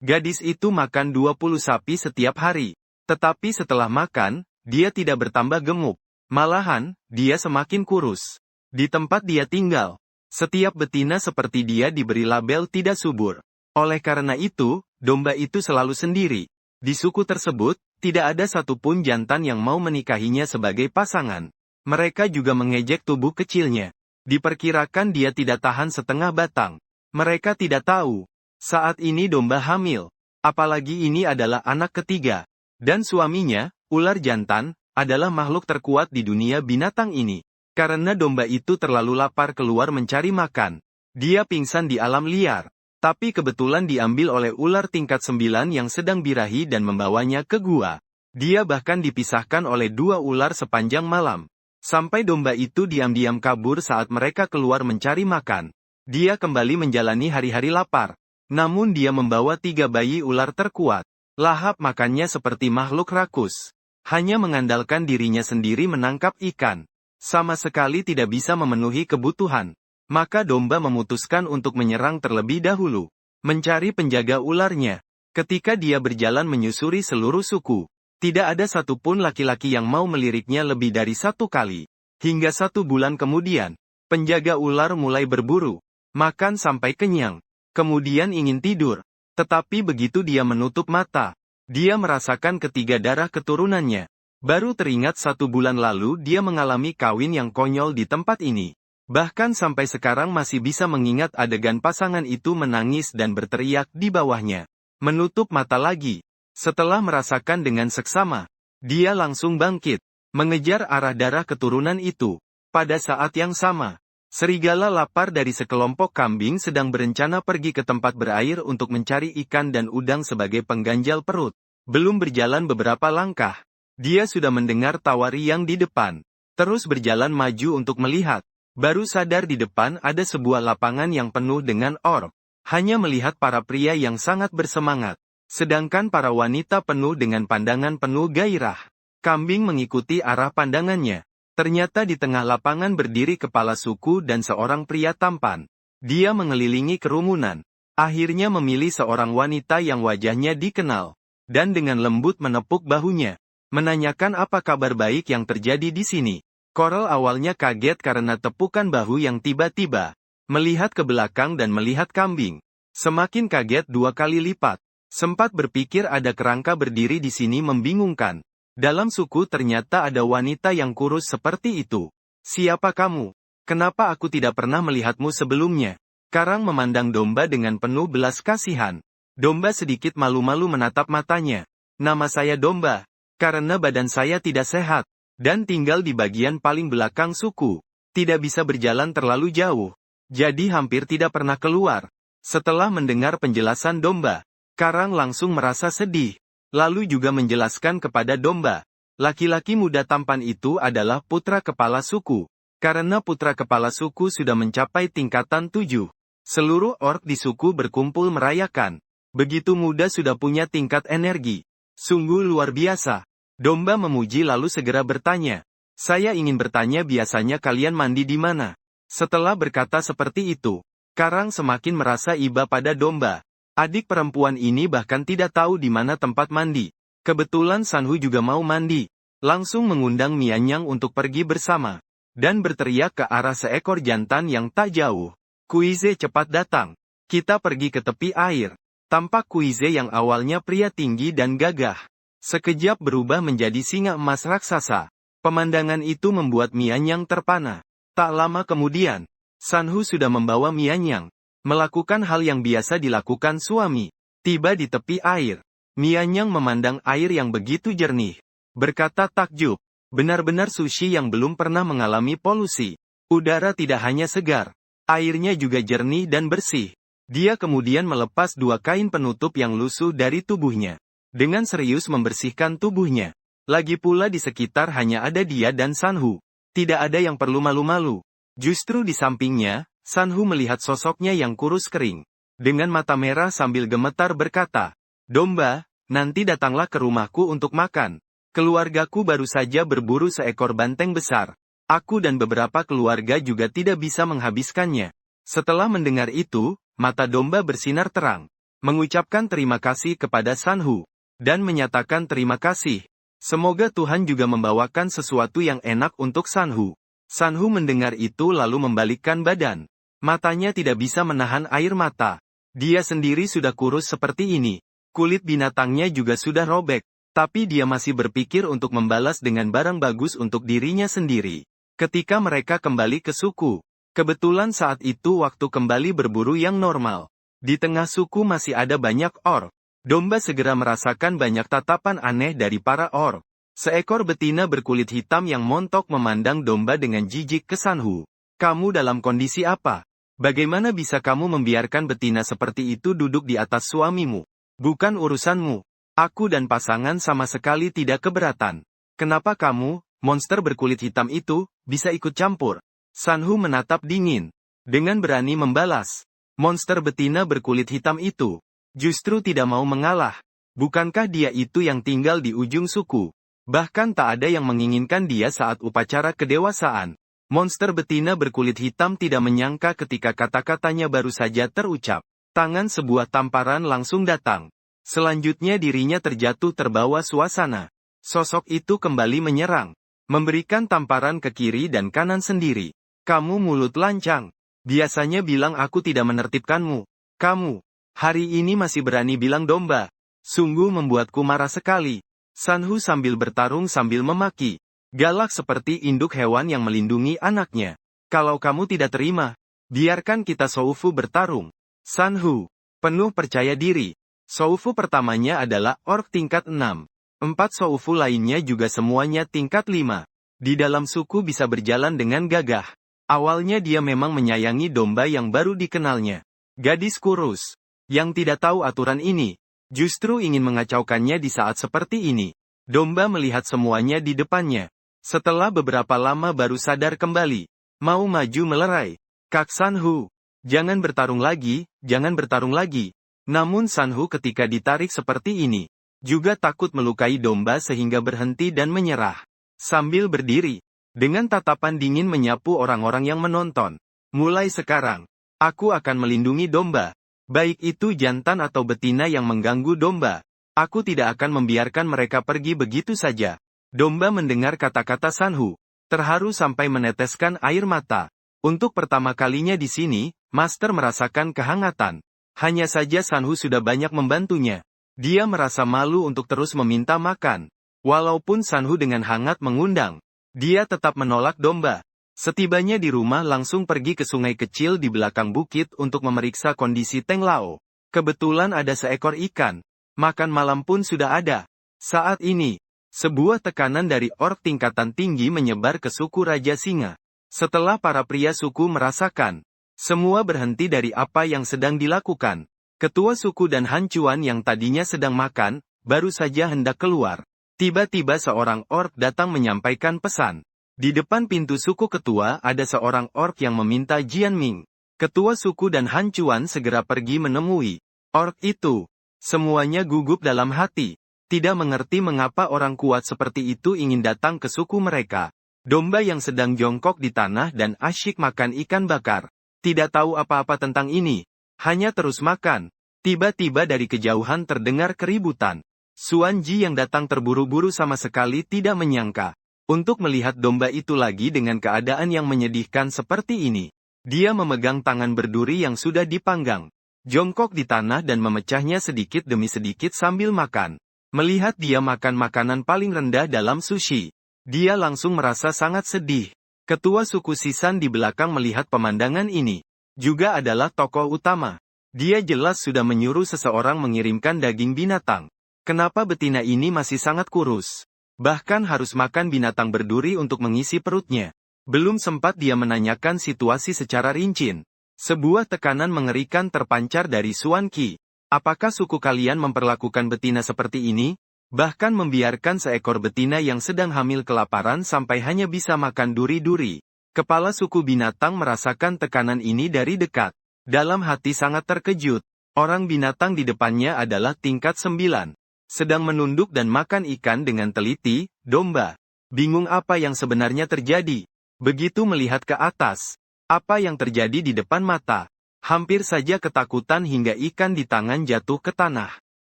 Gadis itu makan 20 sapi setiap hari. Tetapi setelah makan, dia tidak bertambah gemuk. Malahan, dia semakin kurus. Di tempat dia tinggal, setiap betina seperti dia diberi label tidak subur. Oleh karena itu, domba itu selalu sendiri. Di suku tersebut, tidak ada satupun jantan yang mau menikahinya sebagai pasangan. Mereka juga mengejek tubuh kecilnya. Diperkirakan dia tidak tahan setengah batang. Mereka tidak tahu. Saat ini domba hamil. Apalagi ini adalah anak ketiga. Dan suaminya, ular jantan, adalah makhluk terkuat di dunia binatang ini. Karena domba itu terlalu lapar keluar mencari makan. Dia pingsan di alam liar. Tapi kebetulan diambil oleh ular tingkat 9 yang sedang birahi dan membawanya ke gua. Dia bahkan dipisahkan oleh 2 ular sepanjang malam. Sampai domba itu diam-diam kabur saat mereka keluar mencari makan. Dia kembali menjalani hari-hari lapar. Namun dia membawa 3 bayi ular terkuat. Lahap makannya seperti makhluk rakus. Hanya mengandalkan dirinya sendiri menangkap ikan. Sama sekali tidak bisa memenuhi kebutuhan. Maka domba memutuskan untuk menyerang terlebih dahulu. Mencari penjaga ularnya. Ketika dia berjalan menyusuri seluruh suku. Tidak ada satupun laki-laki yang mau meliriknya lebih dari 1 kali. Hingga 1 bulan kemudian, penjaga ular mulai berburu. Makan sampai kenyang. Kemudian ingin tidur. Tetapi begitu dia menutup mata, dia merasakan ketiga darah keturunannya. Baru teringat 1 bulan lalu dia mengalami kawin yang konyol di tempat ini. Bahkan sampai sekarang masih bisa mengingat adegan pasangan itu menangis dan berteriak di bawahnya. Menutup mata lagi. Setelah merasakan dengan seksama, dia langsung bangkit, mengejar arah darah keturunan itu. Pada saat yang sama, serigala lapar dari sekelompok kambing sedang berencana pergi ke tempat berair untuk mencari ikan dan udang sebagai pengganjal perut. Belum berjalan beberapa langkah, dia sudah mendengar tawari yang di depan. Terus berjalan maju untuk melihat. Baru sadar di depan ada sebuah lapangan yang penuh dengan orb. Hanya melihat para pria yang sangat bersemangat. Sedangkan para wanita penuh dengan pandangan penuh gairah. Kambing mengikuti arah pandangannya. Ternyata di tengah lapangan berdiri kepala suku dan seorang pria tampan. Dia mengelilingi kerumunan. Akhirnya memilih seorang wanita yang wajahnya dikenal. Dan dengan lembut menepuk bahunya. Menanyakan apa kabar baik yang terjadi di sini. Coral awalnya kaget karena tepukan bahu yang tiba-tiba. Melihat ke belakang dan melihat kambing. Semakin kaget 2 kali lipat. Sempat berpikir ada kerangka berdiri di sini membingungkan. Dalam suku ternyata ada wanita yang kurus seperti itu. Siapa kamu? Kenapa aku tidak pernah melihatmu sebelumnya? Karang memandang domba dengan penuh belas kasihan. Domba sedikit malu-malu menatap matanya. Nama saya Domba. Karena badan saya tidak sehat. Dan tinggal di bagian paling belakang suku. Tidak bisa berjalan terlalu jauh. Jadi hampir tidak pernah keluar. Setelah mendengar penjelasan Domba, Karang langsung merasa sedih. Lalu juga menjelaskan kepada Domba. Laki-laki muda tampan itu adalah putra kepala suku. Karena putra kepala suku sudah mencapai tingkatan 7. Seluruh orc di suku berkumpul merayakan. Begitu muda sudah punya tingkat energi. Sungguh luar biasa. Domba memuji lalu segera bertanya. Saya ingin bertanya biasanya kalian mandi di mana? Setelah berkata seperti itu, Karang semakin merasa iba pada Domba. Adik perempuan ini bahkan tidak tahu di mana tempat mandi. Kebetulan Sanhu juga mau mandi. Langsung mengundang Mianyang untuk pergi bersama. Dan berteriak ke arah seekor jantan yang tak jauh. Kuize cepat datang. Kita pergi ke tepi air. Tampak Kuize yang awalnya pria tinggi dan gagah. Sekejap berubah menjadi singa emas raksasa. Pemandangan itu membuat Mianyang terpana. Tak lama kemudian, Sanhu sudah membawa Mianyang. Melakukan hal yang biasa dilakukan suami. Tiba di tepi air. Mianyang memandang air yang begitu jernih. Berkata takjub. Benar-benar sushi yang belum pernah mengalami polusi. Udara tidak hanya segar. Airnya juga jernih dan bersih. Dia kemudian melepas 2 kain penutup yang lusuh dari tubuhnya. Dengan serius membersihkan tubuhnya. Lagi pula di sekitar hanya ada dia dan Sanhu. Tidak ada yang perlu malu-malu. Justru di sampingnya, Sanhu melihat sosoknya yang kurus kering. Dengan mata merah sambil gemetar berkata, Domba, nanti datanglah ke rumahku untuk makan. Keluargaku baru saja berburu seekor banteng besar. Aku dan beberapa keluarga juga tidak bisa menghabiskannya. Setelah mendengar itu, mata Domba bersinar terang. mengucapkan terima kasih kepada Sanhu, dan menyatakan terima kasih. Semoga Tuhan juga membawakan sesuatu yang enak untuk Sanhu. Sanhu mendengar itu lalu membalikkan badan. Matanya tidak bisa menahan air mata. Dia sendiri sudah kurus seperti ini. Kulit binatangnya juga sudah robek. Tapi dia masih berpikir untuk membalas dengan barang bagus untuk dirinya sendiri. Ketika mereka kembali ke suku, kebetulan saat itu waktu kembali berburu yang normal. Di tengah suku masih ada banyak orc. Domba segera merasakan banyak tatapan aneh dari para orc. Seekor betina berkulit hitam yang montok memandang domba dengan jijik ke Sanhu. Kamu dalam kondisi apa? Bagaimana bisa kamu membiarkan betina seperti itu duduk di atas suamimu? Bukan urusanmu. Aku dan pasangan sama sekali tidak keberatan. Kenapa kamu, monster berkulit hitam itu, bisa ikut campur? Sanhu menatap dingin. Dengan berani membalas. Monster betina berkulit hitam itu justru tidak mau mengalah. Bukankah dia itu yang tinggal di ujung suku? Bahkan tak ada yang menginginkan dia saat upacara kedewasaan. Monster betina berkulit hitam tidak menyangka ketika kata-katanya baru saja terucap. Tangan sebuah tamparan langsung datang. Selanjutnya dirinya terjatuh terbawa suasana. Sosok itu kembali menyerang. Memberikan tamparan ke kiri dan kanan sendiri. Kamu mulut lancang. Biasanya bilang aku tidak menertibkanmu. Kamu hari ini masih berani bilang domba. Sungguh membuatku marah sekali. Sanhu sambil bertarung sambil memaki. Galak seperti induk hewan yang melindungi anaknya. Kalau kamu tidak terima, biarkan kita Soufu bertarung. Sanhu, penuh percaya diri. Soufu pertamanya adalah orc tingkat 6. 4 Soufu lainnya juga semuanya tingkat 5. Di dalam suku bisa berjalan dengan gagah. Awalnya dia memang menyayangi domba yang baru dikenalnya. Gadis kurus yang tidak tahu aturan ini, justru ingin mengacaukannya di saat seperti ini. Domba melihat semuanya di depannya. Setelah beberapa lama baru sadar kembali. Mau maju melerai. Kak Sanhu, jangan bertarung lagi, jangan bertarung lagi. Namun Sanhu ketika ditarik seperti ini, juga takut melukai domba sehingga berhenti dan menyerah. Sambil berdiri, dengan tatapan dingin menyapu orang-orang yang menonton. Mulai sekarang, aku akan melindungi domba. Baik itu jantan atau betina yang mengganggu domba. Aku tidak akan membiarkan mereka pergi begitu saja. Domba mendengar kata-kata Sanhu, terharu sampai meneteskan air mata. Untuk pertama kalinya di sini, Master merasakan kehangatan. Hanya saja Sanhu sudah banyak membantunya. Dia merasa malu untuk terus meminta makan. Walaupun Sanhu dengan hangat mengundang, dia tetap menolak domba. Setibanya di rumah langsung pergi ke sungai kecil di belakang bukit untuk memeriksa kondisi Teng Lao. Kebetulan ada seekor ikan. Makan malam pun sudah ada. Saat ini, sebuah tekanan dari orc tingkatan tinggi menyebar ke suku Raja Singa. Setelah para pria suku merasakan, semua berhenti dari apa yang sedang dilakukan. Ketua suku dan Han Chuan yang tadinya sedang makan, baru saja hendak keluar. Tiba-tiba seorang orc datang menyampaikan pesan. Di depan pintu suku ketua ada seorang orc yang meminta Jian Ming. Ketua suku dan Han Chuan segera pergi menemui orc itu. Semuanya gugup dalam hati. Tidak mengerti mengapa orang kuat seperti itu ingin datang ke suku mereka. Domba yang sedang jongkok di tanah dan asyik makan ikan bakar. Tidak tahu apa-apa tentang ini. Hanya terus makan. Tiba-tiba dari kejauhan terdengar keributan. Xuan Ji yang datang terburu-buru sama sekali tidak menyangka untuk melihat domba itu lagi dengan keadaan yang menyedihkan seperti ini. Dia memegang tangan berduri yang sudah dipanggang, jongkok di tanah dan memecahnya sedikit demi sedikit sambil makan. Melihat dia makan makanan paling rendah dalam sushi, dia langsung merasa sangat sedih. Ketua suku Sisan di belakang melihat pemandangan ini, juga adalah tokoh utama. Dia jelas sudah menyuruh seseorang mengirimkan daging binatang. Kenapa betina ini masih sangat kurus? Bahkan harus makan binatang berduri untuk mengisi perutnya. Belum sempat dia menanyakan situasi secara rinci. Sebuah tekanan mengerikan terpancar dari Xuan Qi. Apakah suku kalian memperlakukan betina seperti ini? Bahkan membiarkan seekor betina yang sedang hamil kelaparan sampai hanya bisa makan duri-duri. Kepala suku binatang merasakan tekanan ini dari dekat. Dalam hati sangat terkejut. Orang binatang di depannya adalah tingkat 9. Sedang menunduk dan makan ikan dengan teliti, domba. Bingung apa yang sebenarnya terjadi. Begitu melihat ke atas, apa yang terjadi di depan mata. Hampir saja ketakutan hingga ikan di tangan jatuh ke tanah.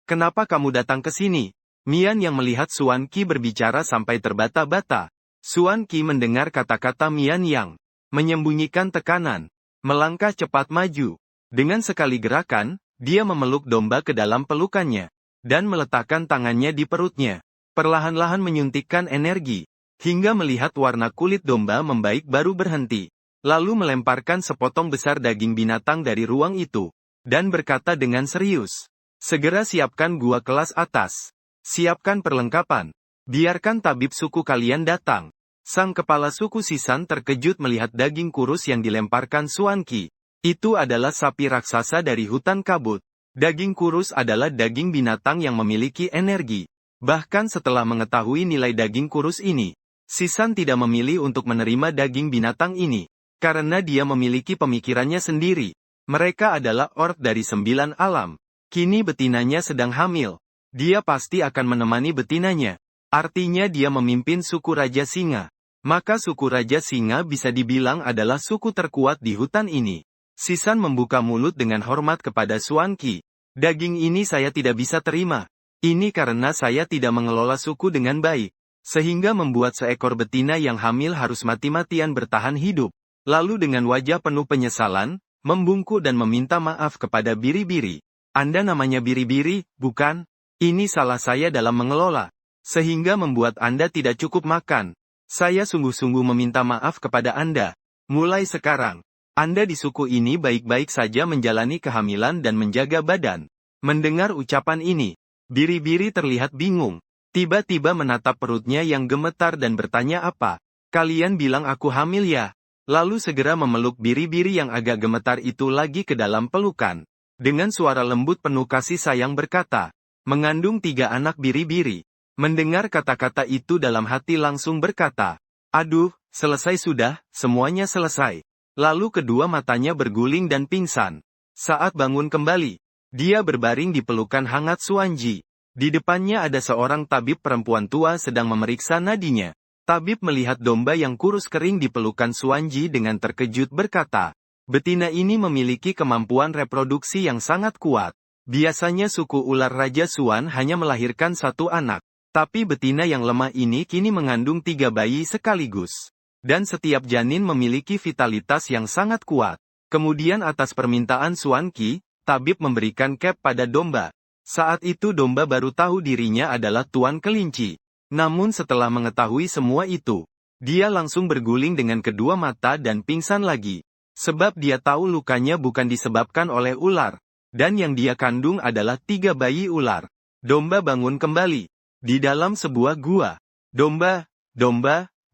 Kenapa kamu datang ke sini? Mian yang melihat Xuan Qi berbicara sampai terbata-bata. Xuan Qi mendengar kata-kata Mian yang menyembunyikan tekanan. Melangkah cepat maju. Dengan sekali gerakan, dia memeluk domba ke dalam pelukannya. Dan meletakkan tangannya di perutnya. Perlahan-lahan menyuntikkan energi. Hingga melihat warna kulit domba membaik baru berhenti. Lalu melemparkan sepotong besar daging binatang dari ruang itu. Dan berkata dengan serius. Segera siapkan gua kelas atas. Siapkan perlengkapan. Biarkan tabib suku kalian datang. Sang kepala suku Sisan terkejut melihat daging kurus yang dilemparkan Xuan Qi. Itu adalah sapi raksasa dari hutan kabut. Daging kurus adalah daging binatang yang memiliki energi. Bahkan setelah mengetahui nilai daging kurus ini, Sisan tidak memilih untuk menerima daging binatang ini. Karena dia memiliki pemikirannya sendiri. Mereka adalah orc dari 9 alam. Kini betinanya sedang hamil. Dia pasti akan menemani betinanya. Artinya dia memimpin suku Raja Singa. Maka suku Raja Singa bisa dibilang adalah suku terkuat di hutan ini. Sisan membuka mulut dengan hormat kepada Xuan Qi. Daging ini saya tidak bisa terima. Ini karena saya tidak mengelola suku dengan baik. Sehingga membuat seekor betina yang hamil harus mati-matian bertahan hidup. Lalu dengan wajah penuh penyesalan, membungkuk dan meminta maaf kepada Biri-Biri. Anda namanya Biri-Biri, bukan? Ini salah saya dalam mengelola. Sehingga membuat Anda tidak cukup makan. Saya sungguh-sungguh meminta maaf kepada Anda. Mulai sekarang, Anda di suku ini baik-baik saja menjalani kehamilan dan menjaga badan. Mendengar ucapan ini, Biri-Biri terlihat bingung. Tiba-tiba menatap perutnya yang gemetar dan bertanya apa? Kalian bilang aku hamil ya? Lalu segera memeluk Biri-Biri yang agak gemetar itu lagi ke dalam pelukan. Dengan suara lembut penuh kasih sayang berkata, mengandung 3 anak Biri-Biri. Mendengar kata-kata itu dalam hati langsung berkata, aduh, selesai sudah, semuanya selesai. Lalu kedua matanya berguling dan pingsan. Saat bangun kembali, dia berbaring di pelukan hangat Xuan Ji. Di depannya ada seorang tabib perempuan tua sedang memeriksa nadinya. Tabib melihat domba yang kurus kering di pelukan Xuan Ji dengan terkejut berkata, betina ini memiliki kemampuan reproduksi yang sangat kuat. Biasanya suku ular Raja Xuan hanya melahirkan 1 anak. Tapi betina yang lemah ini kini mengandung 3 bayi sekaligus. Dan setiap janin memiliki vitalitas yang sangat kuat. Kemudian atas permintaan Xuan Qi, tabib memberikan cap pada domba. Saat itu domba baru tahu dirinya adalah tuan kelinci. Namun setelah mengetahui semua itu, dia langsung berguling dengan kedua mata dan pingsan lagi. Sebab dia tahu lukanya bukan disebabkan oleh ular. Dan yang dia kandung adalah 3 bayi ular. Domba bangun kembali. Di dalam sebuah gua. Domba,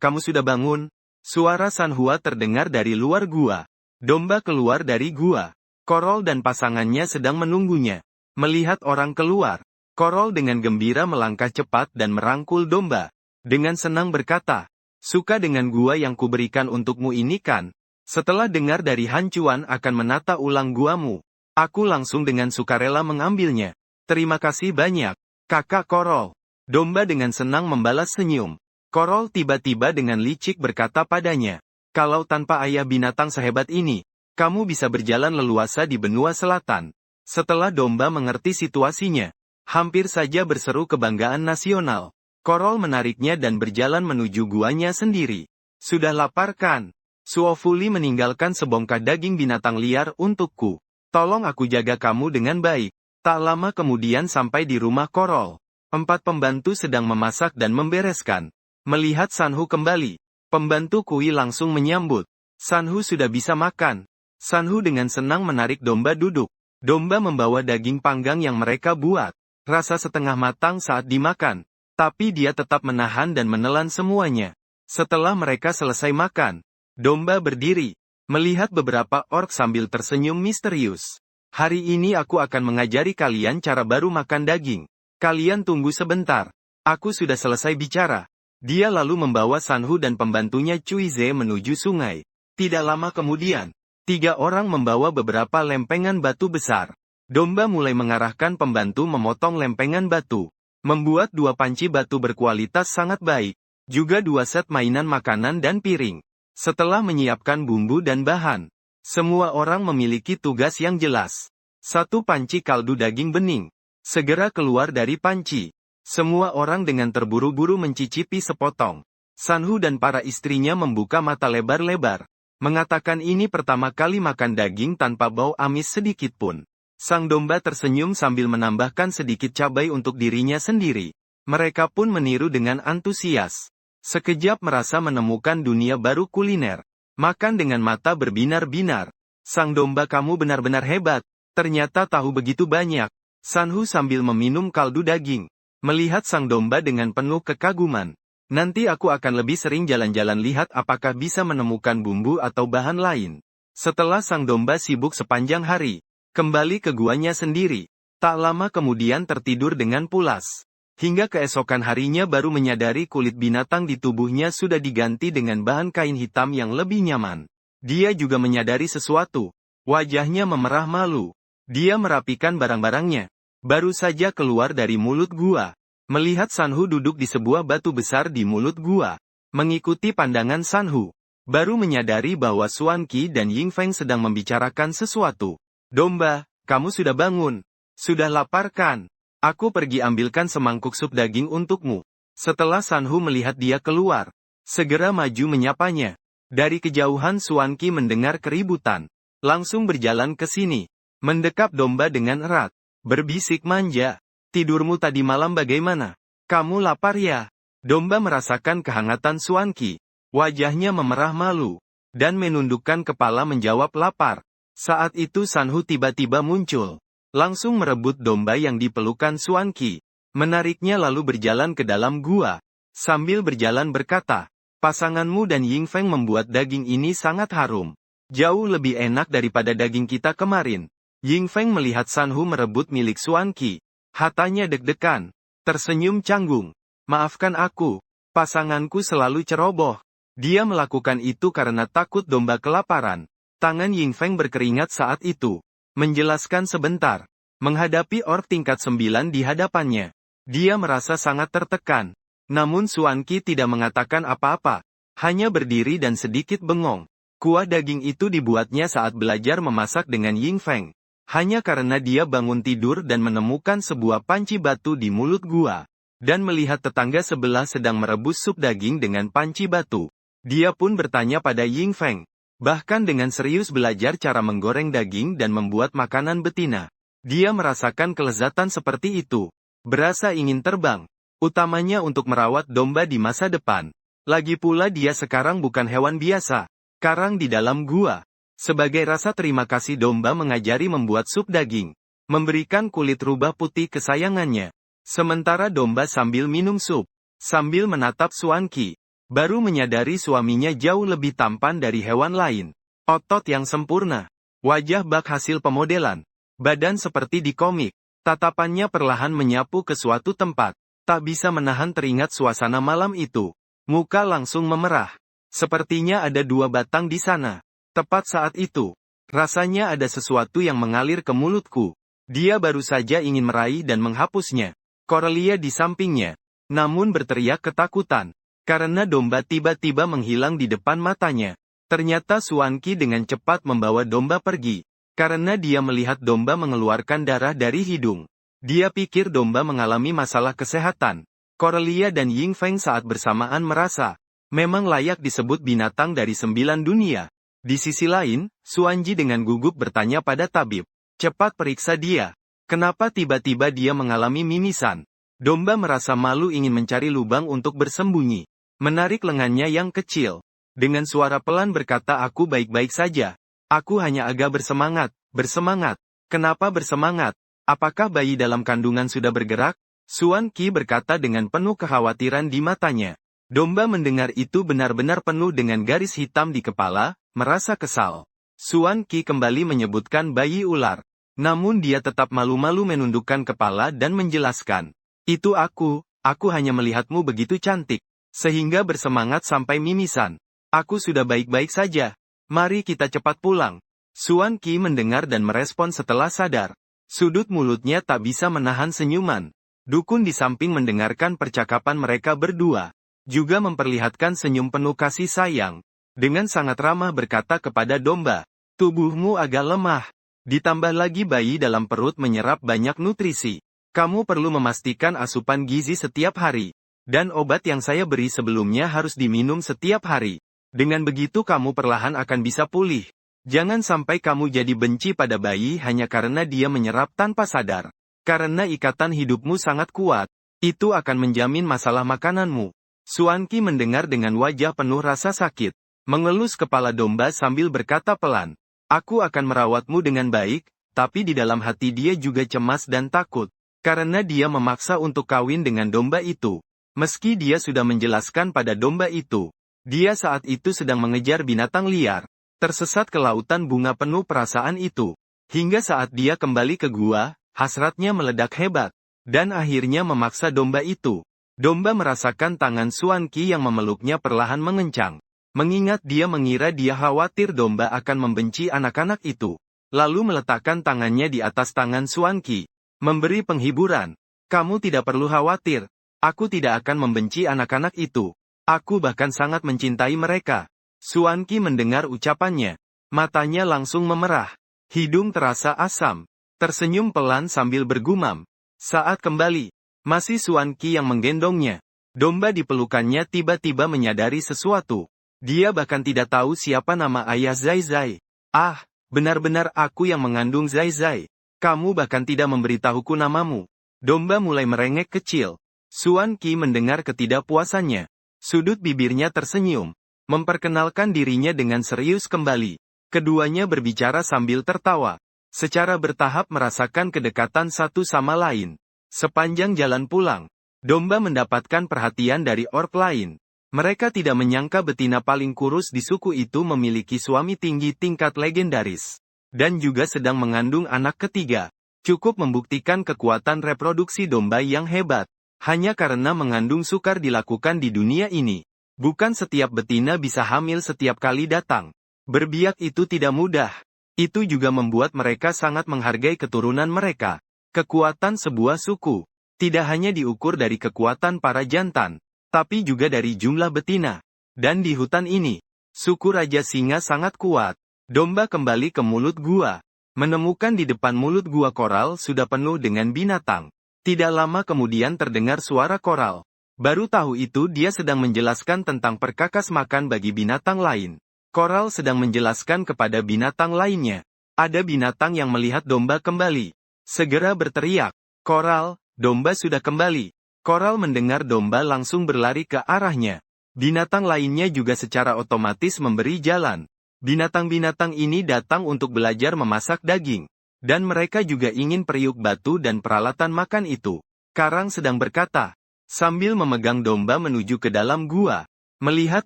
kamu sudah bangun? Suara Sanhua terdengar dari luar gua. Domba keluar dari gua. Korol dan pasangannya sedang menunggunya. Melihat orang keluar, Korol dengan gembira melangkah cepat dan merangkul domba. Dengan senang berkata, suka dengan gua yang kuberikan untukmu ini kan? Setelah dengar dari Han Chuan akan menata ulang guamu, aku langsung dengan sukarela mengambilnya. Terima kasih banyak, kakak Korol. Domba dengan senang membalas senyum. Korol tiba-tiba dengan licik berkata padanya, kalau tanpa ayah binatang sehebat ini, kamu bisa berjalan leluasa di benua selatan. Setelah domba mengerti situasinya, hampir saja berseru kebanggaan nasional. Korol menariknya dan berjalan menuju guanya sendiri. Sudah lapar kan? Suofuli meninggalkan sebongkah daging binatang liar untukku. Tolong aku jaga kamu dengan baik. Tak lama kemudian sampai di rumah Korol. 4 pembantu sedang memasak dan membereskan. Melihat Sanhu kembali, pembantu Kui langsung menyambut. Sanhu sudah bisa makan. Sanhu dengan senang menarik domba duduk. Domba membawa daging panggang yang mereka buat. Rasa setengah matang saat dimakan. Tapi dia tetap menahan dan menelan semuanya. Setelah mereka selesai makan, domba berdiri. Melihat beberapa orc sambil tersenyum misterius. Hari ini aku akan mengajari kalian cara baru makan daging. Kalian tunggu sebentar. Aku sudah selesai bicara. Dia lalu membawa Sanhu dan pembantunya Cuize menuju sungai. Tidak lama kemudian, 3 orang membawa beberapa lempengan batu besar. Domba mulai mengarahkan pembantu memotong lempengan batu. Membuat 2 panci batu berkualitas sangat baik. Juga 2 set mainan makanan dan piring. Setelah menyiapkan bumbu dan bahan, Semua orang memiliki tugas yang jelas. Satu panci kaldu daging bening. Segera keluar dari panci. Semua orang dengan terburu-buru mencicipi sepotong. Sanhu dan para istrinya membuka mata lebar-lebar. Mengatakan ini pertama kali makan daging tanpa bau amis sedikit pun. Sang domba tersenyum sambil menambahkan sedikit cabai untuk dirinya sendiri. Mereka pun meniru dengan antusias. Sekejap merasa menemukan dunia baru kuliner. Makan dengan mata berbinar-binar. Sang domba, kamu benar-benar hebat. Ternyata tahu begitu banyak. Sanhu sambil meminum kaldu daging. Melihat sang domba dengan penuh kekaguman. Nanti aku akan lebih sering jalan-jalan lihat apakah bisa menemukan bumbu atau bahan lain. Setelah sang domba sibuk sepanjang hari. Kembali ke guanya sendiri. Tak lama kemudian tertidur dengan pulas. Hingga keesokan harinya baru menyadari kulit binatang di tubuhnya sudah diganti dengan bahan kain hitam yang lebih nyaman. Dia juga menyadari sesuatu. Wajahnya memerah malu. Dia merapikan barang-barangnya. Baru saja keluar dari mulut gua. Melihat Sanhu duduk di sebuah batu besar di mulut gua. Mengikuti pandangan Sanhu. Baru menyadari bahwa Xuan Qi dan Ying Feng sedang membicarakan sesuatu. Domba, kamu sudah bangun. Sudah lapar kan? Aku pergi ambilkan semangkuk sup daging untukmu. Setelah Sanhu melihat dia keluar, segera maju menyapanya. Dari kejauhan Xuan Qi mendengar keributan. Langsung berjalan ke sini. Mendekap domba dengan erat. Berbisik manja. Tidurmu tadi malam bagaimana? Kamu lapar ya? Domba merasakan kehangatan Xuan Qi. Wajahnya memerah malu. Dan menundukkan kepala menjawab lapar. Saat itu Sanhu tiba-tiba muncul. Langsung merebut domba yang dipelukan Xuan Qi. Menariknya lalu berjalan ke dalam gua. Sambil berjalan berkata, pasanganmu dan Ying Feng membuat daging ini sangat harum. Jauh lebih enak daripada daging kita kemarin. Ying Feng melihat Sanhu merebut milik Xuan Qi. Hatanya deg-degan. Tersenyum canggung. Maafkan aku. Pasanganku selalu ceroboh. Dia melakukan itu karena takut domba kelaparan. Tangan Ying Feng berkeringat saat itu. Menjelaskan sebentar. Menghadapi orc tingkat 9 di hadapannya. Dia merasa sangat tertekan. Namun Xuan Qi tidak mengatakan apa-apa. Hanya berdiri dan sedikit bengong. Kuah daging itu dibuatnya saat belajar memasak dengan Ying Feng. Hanya karena dia bangun tidur dan menemukan sebuah panci batu di mulut gua. Dan melihat tetangga sebelah sedang merebus sup daging dengan panci batu. Dia pun bertanya pada Ying Feng. Bahkan dengan serius belajar cara menggoreng daging dan membuat makanan betina. Dia merasakan kelezatan seperti itu. Berasa ingin terbang. Utamanya untuk merawat domba di masa depan. Lagi pula dia sekarang bukan hewan biasa. Karang di dalam gua. Sebagai rasa terima kasih domba mengajari membuat sup daging. Memberikan kulit rubah putih kesayangannya. Sementara domba sambil minum sup. Sambil menatap Xuan Qi. Baru menyadari suaminya jauh lebih tampan dari hewan lain. Otot yang sempurna. Wajah bak hasil pemodelan. Badan seperti di komik. Tatapannya perlahan menyapu ke suatu tempat. Tak bisa menahan teringat suasana malam itu. Muka langsung memerah. Sepertinya ada 2 batang di sana. Tepat saat itu. Rasanya ada sesuatu yang mengalir ke mulutku. Dia baru saja ingin meraih dan menghapusnya. Corellia di sampingnya. Namun berteriak ketakutan. Karena domba tiba-tiba menghilang di depan matanya. Ternyata Xuan Qi dengan cepat membawa domba pergi. Karena dia melihat domba mengeluarkan darah dari hidung. Dia pikir domba mengalami masalah kesehatan. Corellia dan Ying Feng saat bersamaan merasa, memang layak disebut binatang dari 9 dunia. Di sisi lain, Xuan Ji dengan gugup bertanya pada tabib. Cepat periksa dia. Kenapa tiba-tiba dia mengalami mimisan? Domba merasa malu ingin mencari lubang untuk bersembunyi. Menarik lengannya yang kecil. Dengan suara pelan berkata, aku baik-baik saja. Aku hanya agak bersemangat. Bersemangat. Kenapa bersemangat? Apakah bayi dalam kandungan sudah bergerak? Xuan Qi berkata dengan penuh kekhawatiran di matanya. Domba mendengar itu benar-benar penuh dengan garis hitam di kepala, merasa kesal. Xuan Qi kembali menyebutkan bayi ular. Namun dia tetap malu-malu menundukkan kepala dan menjelaskan. Itu aku hanya melihatmu begitu cantik. Sehingga bersemangat sampai mimisan. Aku sudah baik-baik saja. Mari kita cepat pulang. Xuan Qi mendengar dan merespon setelah sadar. Sudut mulutnya tak bisa menahan senyuman. Dukun di samping mendengarkan percakapan mereka berdua. Juga memperlihatkan senyum penuh kasih sayang. Dengan sangat ramah berkata kepada domba. Tubuhmu agak lemah. Ditambah lagi bayi dalam perut menyerap banyak nutrisi. Kamu perlu memastikan asupan gizi setiap hari. Dan obat yang saya beri sebelumnya harus diminum setiap hari. Dengan begitu kamu perlahan akan bisa pulih. Jangan sampai kamu jadi benci pada bayi hanya karena dia menyerap tanpa sadar. Karena ikatan hidupmu sangat kuat, itu akan menjamin masalah makananmu. Suanki mendengar dengan wajah penuh rasa sakit. Mengelus kepala domba sambil berkata pelan. Aku akan merawatmu dengan baik, tapi di dalam hati dia juga cemas dan takut. Karena dia memaksa untuk kawin dengan domba itu. Meski dia sudah menjelaskan pada domba itu. Dia saat itu sedang mengejar binatang liar. Tersesat ke lautan bunga penuh perasaan itu. Hingga saat dia kembali ke gua, hasratnya meledak hebat. Dan akhirnya memaksa domba itu. Domba merasakan tangan Suanki yang memeluknya perlahan mengencang. Mengingat dia mengira dia khawatir domba akan membenci anak-anak itu. Lalu meletakkan tangannya di atas tangan Suanki. Memberi penghiburan. Kamu tidak perlu khawatir. Aku tidak akan membenci anak-anak itu. Aku bahkan sangat mencintai mereka. Suanki mendengar ucapannya. Matanya langsung memerah. Hidung terasa asam. Tersenyum pelan sambil bergumam. Saat kembali. Masih Suanki yang menggendongnya. Domba di pelukannya tiba-tiba menyadari sesuatu. Dia bahkan tidak tahu siapa nama ayah Zai Zai. Ah, benar-benar aku yang mengandung Zai Zai. Kamu bahkan tidak memberitahuku namamu. Domba mulai merengek kecil. Suanki mendengar ketidakpuasannya. Sudut bibirnya tersenyum. Memperkenalkan dirinya dengan serius kembali. Keduanya berbicara sambil tertawa. Secara bertahap merasakan kedekatan satu sama lain. Sepanjang jalan pulang, domba mendapatkan perhatian dari orc lain. Mereka tidak menyangka betina paling kurus di suku itu memiliki suami tinggi tingkat legendaris. Dan juga sedang mengandung anak ketiga. Cukup membuktikan kekuatan reproduksi domba yang hebat. Hanya karena mengandung sukar dilakukan di dunia ini. Bukan setiap betina bisa hamil setiap kali datang. Berbiak itu tidak mudah. Itu juga membuat mereka sangat menghargai keturunan mereka. Kekuatan sebuah suku tidak hanya diukur dari kekuatan para jantan, tapi juga dari jumlah betina. Dan di hutan ini, suku Raja Singa sangat kuat. Domba kembali ke mulut gua. Menemukan di depan mulut gua koral sudah penuh dengan binatang. Tidak lama kemudian terdengar suara koral. Baru tahu itu dia sedang menjelaskan tentang perkakas makan bagi binatang lain. Koral sedang menjelaskan kepada binatang lainnya. Ada binatang yang melihat domba kembali. Segera berteriak. Koral, domba sudah kembali. Koral mendengar domba langsung berlari ke arahnya. Binatang lainnya juga secara otomatis memberi jalan. Binatang-binatang ini datang untuk belajar memasak daging. Dan mereka juga ingin periuk batu dan peralatan makan itu. Karang sedang berkata. Sambil memegang domba menuju ke dalam gua. Melihat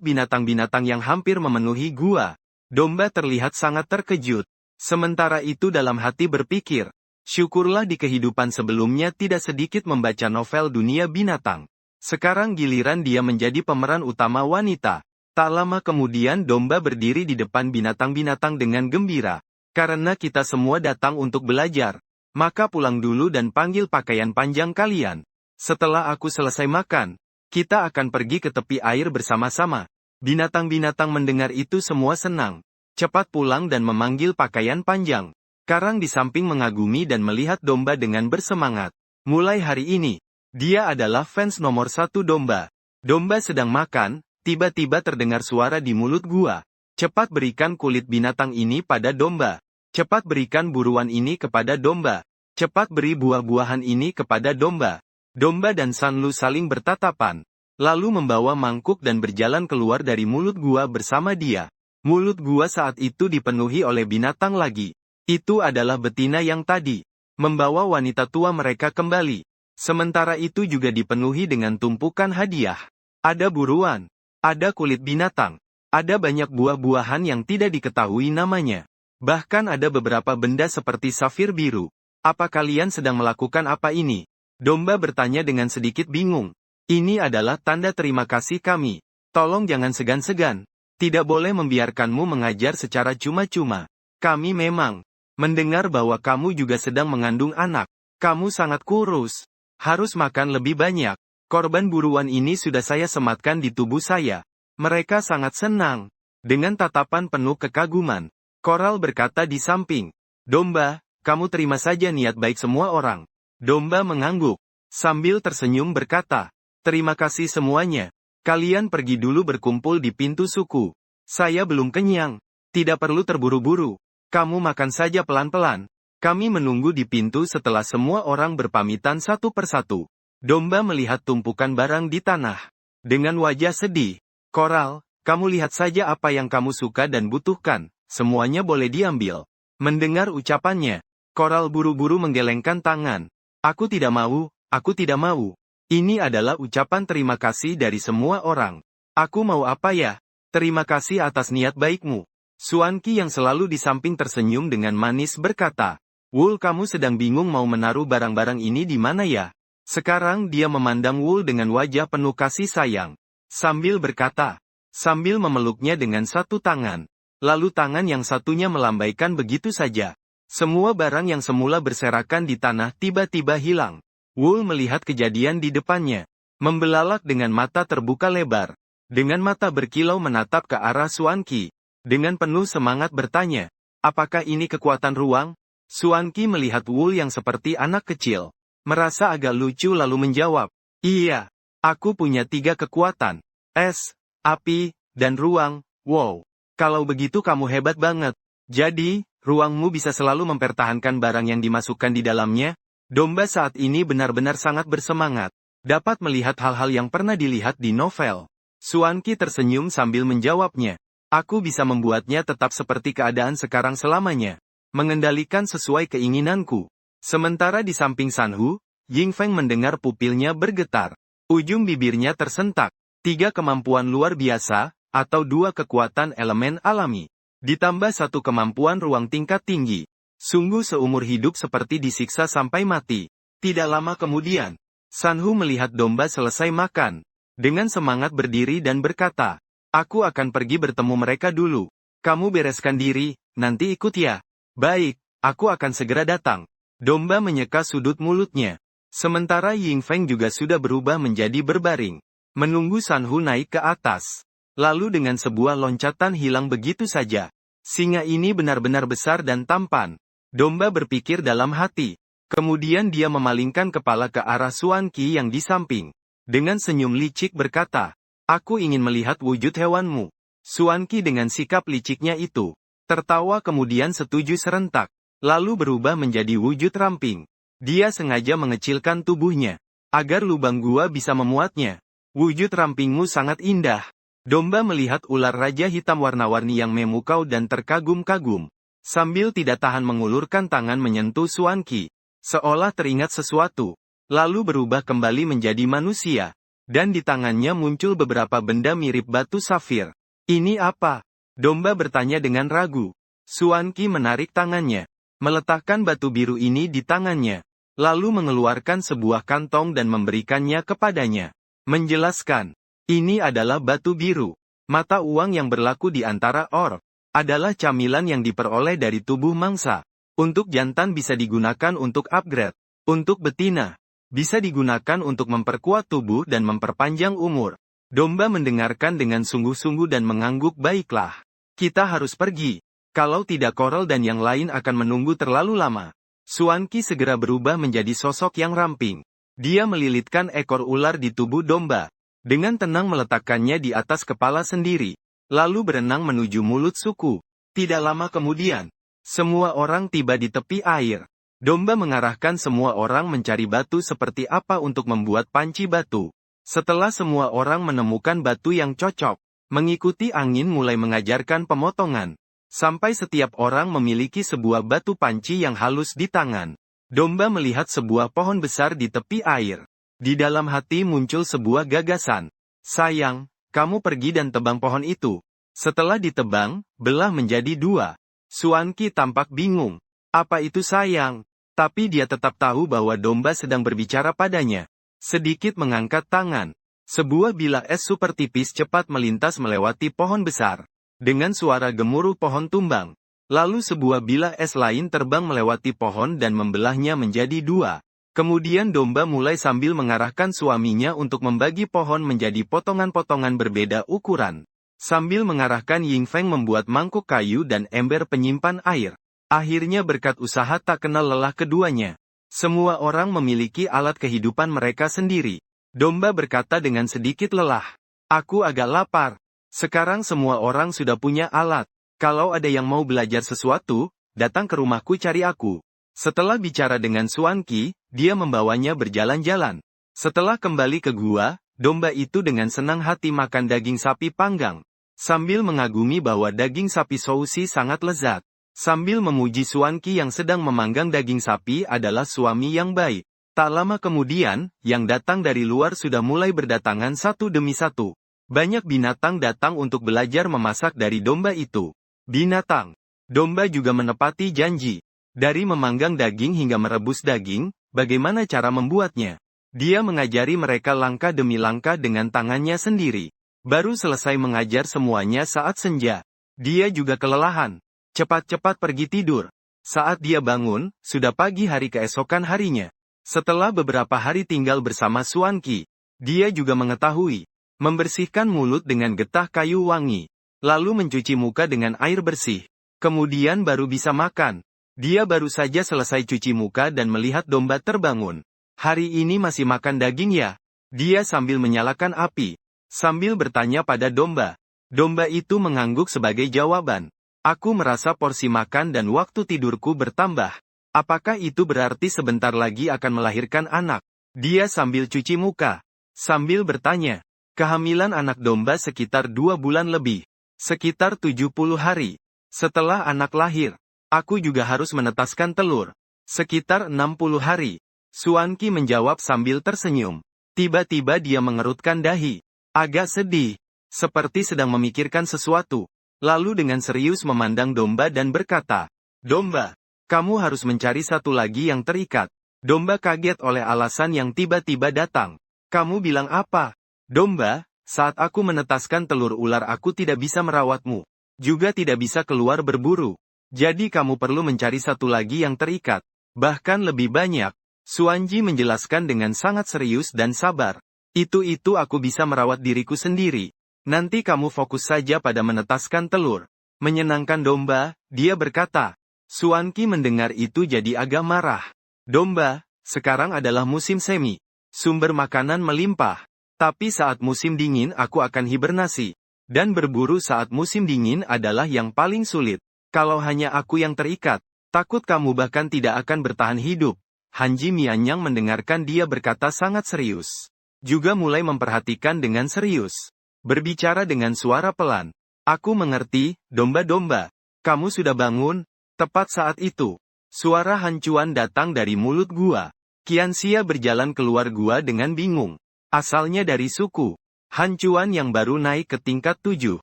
binatang-binatang yang hampir memenuhi gua. Domba terlihat sangat terkejut. Sementara itu dalam hati berpikir. Syukurlah di kehidupan sebelumnya tidak sedikit membaca novel dunia binatang. Sekarang giliran dia menjadi pemeran utama wanita. Tak lama kemudian domba berdiri di depan binatang-binatang dengan gembira. Karena kita semua datang untuk belajar. Maka pulang dulu dan panggil pakaian panjang kalian. Setelah aku selesai makan, kita akan pergi ke tepi air bersama-sama. Binatang-binatang mendengar itu semua senang. Cepat pulang dan memanggil pakaian panjang. Karang di samping mengagumi dan melihat domba dengan bersemangat. Mulai hari ini, dia adalah fans nomor 1 domba. Domba sedang makan, tiba-tiba terdengar suara di mulut gua. Cepat berikan kulit binatang ini pada domba. Cepat berikan buruan ini kepada domba. Cepat beri buah-buahan ini kepada domba. Domba dan Sanlu saling bertatapan. Lalu membawa mangkuk dan berjalan keluar dari mulut gua bersama dia. Mulut gua saat itu dipenuhi oleh binatang lagi. Itu adalah betina yang tadi membawa wanita tua mereka kembali. Sementara itu juga dipenuhi dengan tumpukan hadiah. Ada buruan, ada kulit binatang, ada banyak buah-buahan yang tidak diketahui namanya. Bahkan ada beberapa benda seperti safir biru. Apa kalian sedang melakukan apa ini? Domba bertanya dengan sedikit bingung. Ini adalah tanda terima kasih kami. Tolong jangan segan-segan. Tidak boleh membiarkanmu mengajar secara cuma-cuma. Kami memang mendengar bahwa kamu juga sedang mengandung anak. Kamu sangat kurus. Harus makan lebih banyak. Korban buruan ini sudah saya sematkan di tubuh saya. Mereka sangat senang. Dengan tatapan penuh kekaguman. Koral berkata di samping. Domba, kamu terima saja niat baik semua orang. Domba mengangguk. Sambil tersenyum berkata, terima kasih semuanya. Kalian pergi dulu berkumpul di pintu suku. Saya belum kenyang. Tidak perlu terburu-buru. Kamu makan saja pelan-pelan. Kami menunggu di pintu setelah semua orang berpamitan satu persatu. Domba melihat tumpukan barang di tanah. Dengan wajah sedih. Koral, kamu lihat saja apa yang kamu suka dan butuhkan. Semuanya boleh diambil. Mendengar ucapannya, Koral buru-buru menggelengkan tangan. Aku tidak mau, aku tidak mau. Ini adalah ucapan terima kasih dari semua orang. Aku mau apa ya? Terima kasih atas niat baikmu. Suanki yang selalu di samping tersenyum dengan manis berkata, Wool, kamu sedang bingung mau menaruh barang-barang ini di mana ya? Sekarang dia memandang Wool dengan wajah penuh kasih sayang. Sambil berkata, sambil memeluknya dengan satu tangan. Lalu tangan yang satunya melambaikan begitu saja. Semua barang yang semula berserakan di tanah tiba-tiba hilang. Wool melihat kejadian di depannya. Membelalak dengan mata terbuka lebar. Dengan mata berkilau menatap ke arah Suanki. Dengan penuh semangat bertanya, apakah ini kekuatan ruang? Suanki melihat Wool yang seperti anak kecil. Merasa agak lucu lalu menjawab, iya, aku punya 3 kekuatan. Es, api, dan ruang. Wow, kalau begitu kamu hebat banget. Jadi, ruangmu bisa selalu mempertahankan barang yang dimasukkan di dalamnya? Domba saat ini benar-benar sangat bersemangat. Dapat melihat hal-hal yang pernah dilihat di novel. Suanki tersenyum sambil menjawabnya. Aku bisa membuatnya tetap seperti keadaan sekarang selamanya. Mengendalikan sesuai keinginanku. Sementara di samping Sanhu, Yingfeng mendengar pupilnya bergetar. Ujung bibirnya tersentak. 3 kemampuan luar biasa, atau 2 kekuatan elemen alami. Ditambah 1 kemampuan ruang tingkat tinggi. Sungguh seumur hidup seperti disiksa sampai mati. Tidak lama kemudian, Sanhu melihat domba selesai makan. Dengan semangat berdiri dan berkata, aku akan pergi bertemu mereka dulu. Kamu bereskan diri, nanti ikut ya. Baik, aku akan segera datang. Domba menyeka sudut mulutnya. Sementara Yingfeng juga sudah berubah menjadi berbaring. Menunggu Sanhu naik ke atas. Lalu dengan sebuah loncatan hilang begitu saja. Singa ini benar-benar besar dan tampan. Domba berpikir dalam hati. Kemudian dia memalingkan kepala ke arah Suanki yang di samping. Dengan senyum licik berkata, aku ingin melihat wujud hewanmu. Suanki dengan sikap liciknya itu, tertawa kemudian setuju serentak. Lalu berubah menjadi wujud ramping. Dia sengaja mengecilkan tubuhnya, agar lubang gua bisa memuatnya. Wujud rampingmu sangat indah. Domba melihat ular raja hitam warna-warni yang memukau dan terkagum-kagum. Sambil tidak tahan mengulurkan tangan menyentuh Suanki. Seolah teringat sesuatu. Lalu berubah kembali menjadi manusia. Dan di tangannya muncul beberapa benda mirip batu safir. Ini apa? Domba bertanya dengan ragu. Suanki menarik tangannya. Meletakkan batu biru ini di tangannya. Lalu mengeluarkan sebuah kantong dan memberikannya kepadanya. Menjelaskan. Ini adalah batu biru. Mata uang yang berlaku di antara orc. Adalah camilan yang diperoleh dari tubuh mangsa. Untuk jantan bisa digunakan untuk upgrade. Untuk betina. Bisa digunakan untuk memperkuat tubuh dan memperpanjang umur. Domba mendengarkan dengan sungguh-sungguh dan mengangguk baiklah. Kita harus pergi. Kalau tidak Coral dan yang lain akan menunggu terlalu lama. Suanki segera berubah menjadi sosok yang ramping. Dia melilitkan ekor ular di tubuh domba. Dengan tenang meletakkannya di atas kepala sendiri. Lalu berenang menuju mulut suku. Tidak lama kemudian. Semua orang tiba di tepi air. Domba mengarahkan semua orang mencari batu seperti apa untuk membuat panci batu. Setelah semua orang menemukan batu yang cocok, mengikuti angin mulai mengajarkan pemotongan. Sampai setiap orang memiliki sebuah batu panci yang halus di tangan. Domba melihat sebuah pohon besar di tepi air. Di dalam hati muncul sebuah gagasan. Sayang, kamu pergi dan tebang pohon itu. Setelah ditebang, belah menjadi 2. Suanki tampak bingung. Apa itu sayang? Tapi dia tetap tahu bahwa domba sedang berbicara padanya. Sedikit mengangkat tangan. Sebuah bilah es super tipis cepat melintas melewati pohon besar. Dengan suara gemuruh pohon tumbang. Lalu sebuah bilah es lain terbang melewati pohon dan membelahnya menjadi 2. Kemudian domba mulai sambil mengarahkan suaminya untuk membagi pohon menjadi potongan-potongan berbeda ukuran. Sambil mengarahkan Ying Feng membuat mangkuk kayu dan ember penyimpan air. Akhirnya berkat usaha tak kenal lelah keduanya, semua orang memiliki alat kehidupan mereka sendiri. Domba berkata dengan sedikit lelah. Aku agak lapar. Sekarang semua orang sudah punya alat. Kalau ada yang mau belajar sesuatu, datang ke rumahku cari aku. Setelah bicara dengan Xuan Qi, dia membawanya berjalan-jalan. Setelah kembali ke gua, domba itu dengan senang hati makan daging sapi panggang. Sambil mengagumi bahwa daging sapi Sousi sangat lezat. Sambil memuji Xuan Qi yang sedang memanggang daging sapi adalah suami yang baik. Tak lama kemudian, yang datang dari luar sudah mulai berdatangan satu demi satu. Banyak binatang datang untuk belajar memasak dari domba itu. Binatang. Domba juga menepati janji. Dari memanggang daging hingga merebus daging, bagaimana cara membuatnya? Dia mengajari mereka langkah demi langkah dengan tangannya sendiri. Baru selesai mengajar semuanya saat senja. Dia juga kelelahan. Cepat-cepat pergi tidur. Saat dia bangun, sudah pagi hari keesokan harinya. Setelah beberapa hari tinggal bersama Xuan Qi, dia juga mengetahui. Membersihkan mulut dengan getah kayu wangi. Lalu mencuci muka dengan air bersih. Kemudian baru bisa makan. Dia baru saja selesai cuci muka dan melihat domba terbangun. Hari ini masih makan daging ya? Dia sambil menyalakan api. Sambil bertanya pada domba. Domba itu mengangguk sebagai jawaban. Aku merasa porsi makan dan waktu tidurku bertambah. Apakah itu berarti sebentar lagi akan melahirkan anak? Dia sambil cuci muka. Sambil bertanya. Kehamilan anak domba sekitar 2 bulan lebih. Sekitar 70 hari. Setelah anak lahir, aku juga harus menetaskan telur. Sekitar 60 hari. Xuan Qi menjawab sambil tersenyum. Tiba-tiba dia mengerutkan dahi. Agak sedih. Seperti sedang memikirkan sesuatu. Lalu dengan serius memandang domba dan berkata, Domba, kamu harus mencari satu lagi yang terikat. Domba kaget oleh alasan yang tiba-tiba datang. Kamu bilang apa? Domba, saat aku menetaskan telur ular aku tidak bisa merawatmu. Juga tidak bisa keluar berburu. Jadi kamu perlu mencari satu lagi yang terikat. Bahkan lebih banyak. Xuan Qi menjelaskan dengan sangat serius dan sabar. Itu aku bisa merawat diriku sendiri. Nanti kamu fokus saja pada menetaskan telur. Menyenangkan domba, dia berkata. Xuan Qi mendengar itu jadi agak marah. Domba, sekarang adalah musim semi. Sumber makanan melimpah. Tapi saat musim dingin aku akan hibernasi. Dan berburu saat musim dingin adalah yang paling sulit. Kalau hanya aku yang terikat, takut kamu bahkan tidak akan bertahan hidup. Hanji Mianyang mendengarkan dia berkata sangat serius. Juga mulai memperhatikan dengan serius. Berbicara dengan suara pelan. Aku mengerti, domba-domba. Kamu sudah bangun? Tepat saat itu. Suara Han Chuan datang dari mulut gua. Qianxia berjalan keluar gua dengan bingung. Asalnya dari suku Han Chuan yang baru naik ke tingkat 7.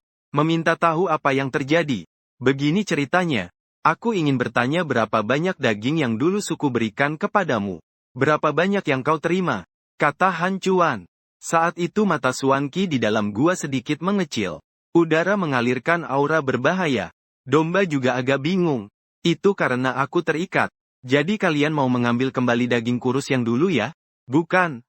Meminta tahu apa yang terjadi. Begini ceritanya. Aku ingin bertanya berapa banyak daging yang dulu suku berikan kepadamu. Berapa banyak yang kau terima? Kata Han Chuan. Saat itu mata Xuan Qi di dalam gua sedikit mengecil. Udara mengalirkan aura berbahaya. Domba juga agak bingung. Itu karena aku terikat. Jadi kalian mau mengambil kembali daging kurus yang dulu ya? Bukan,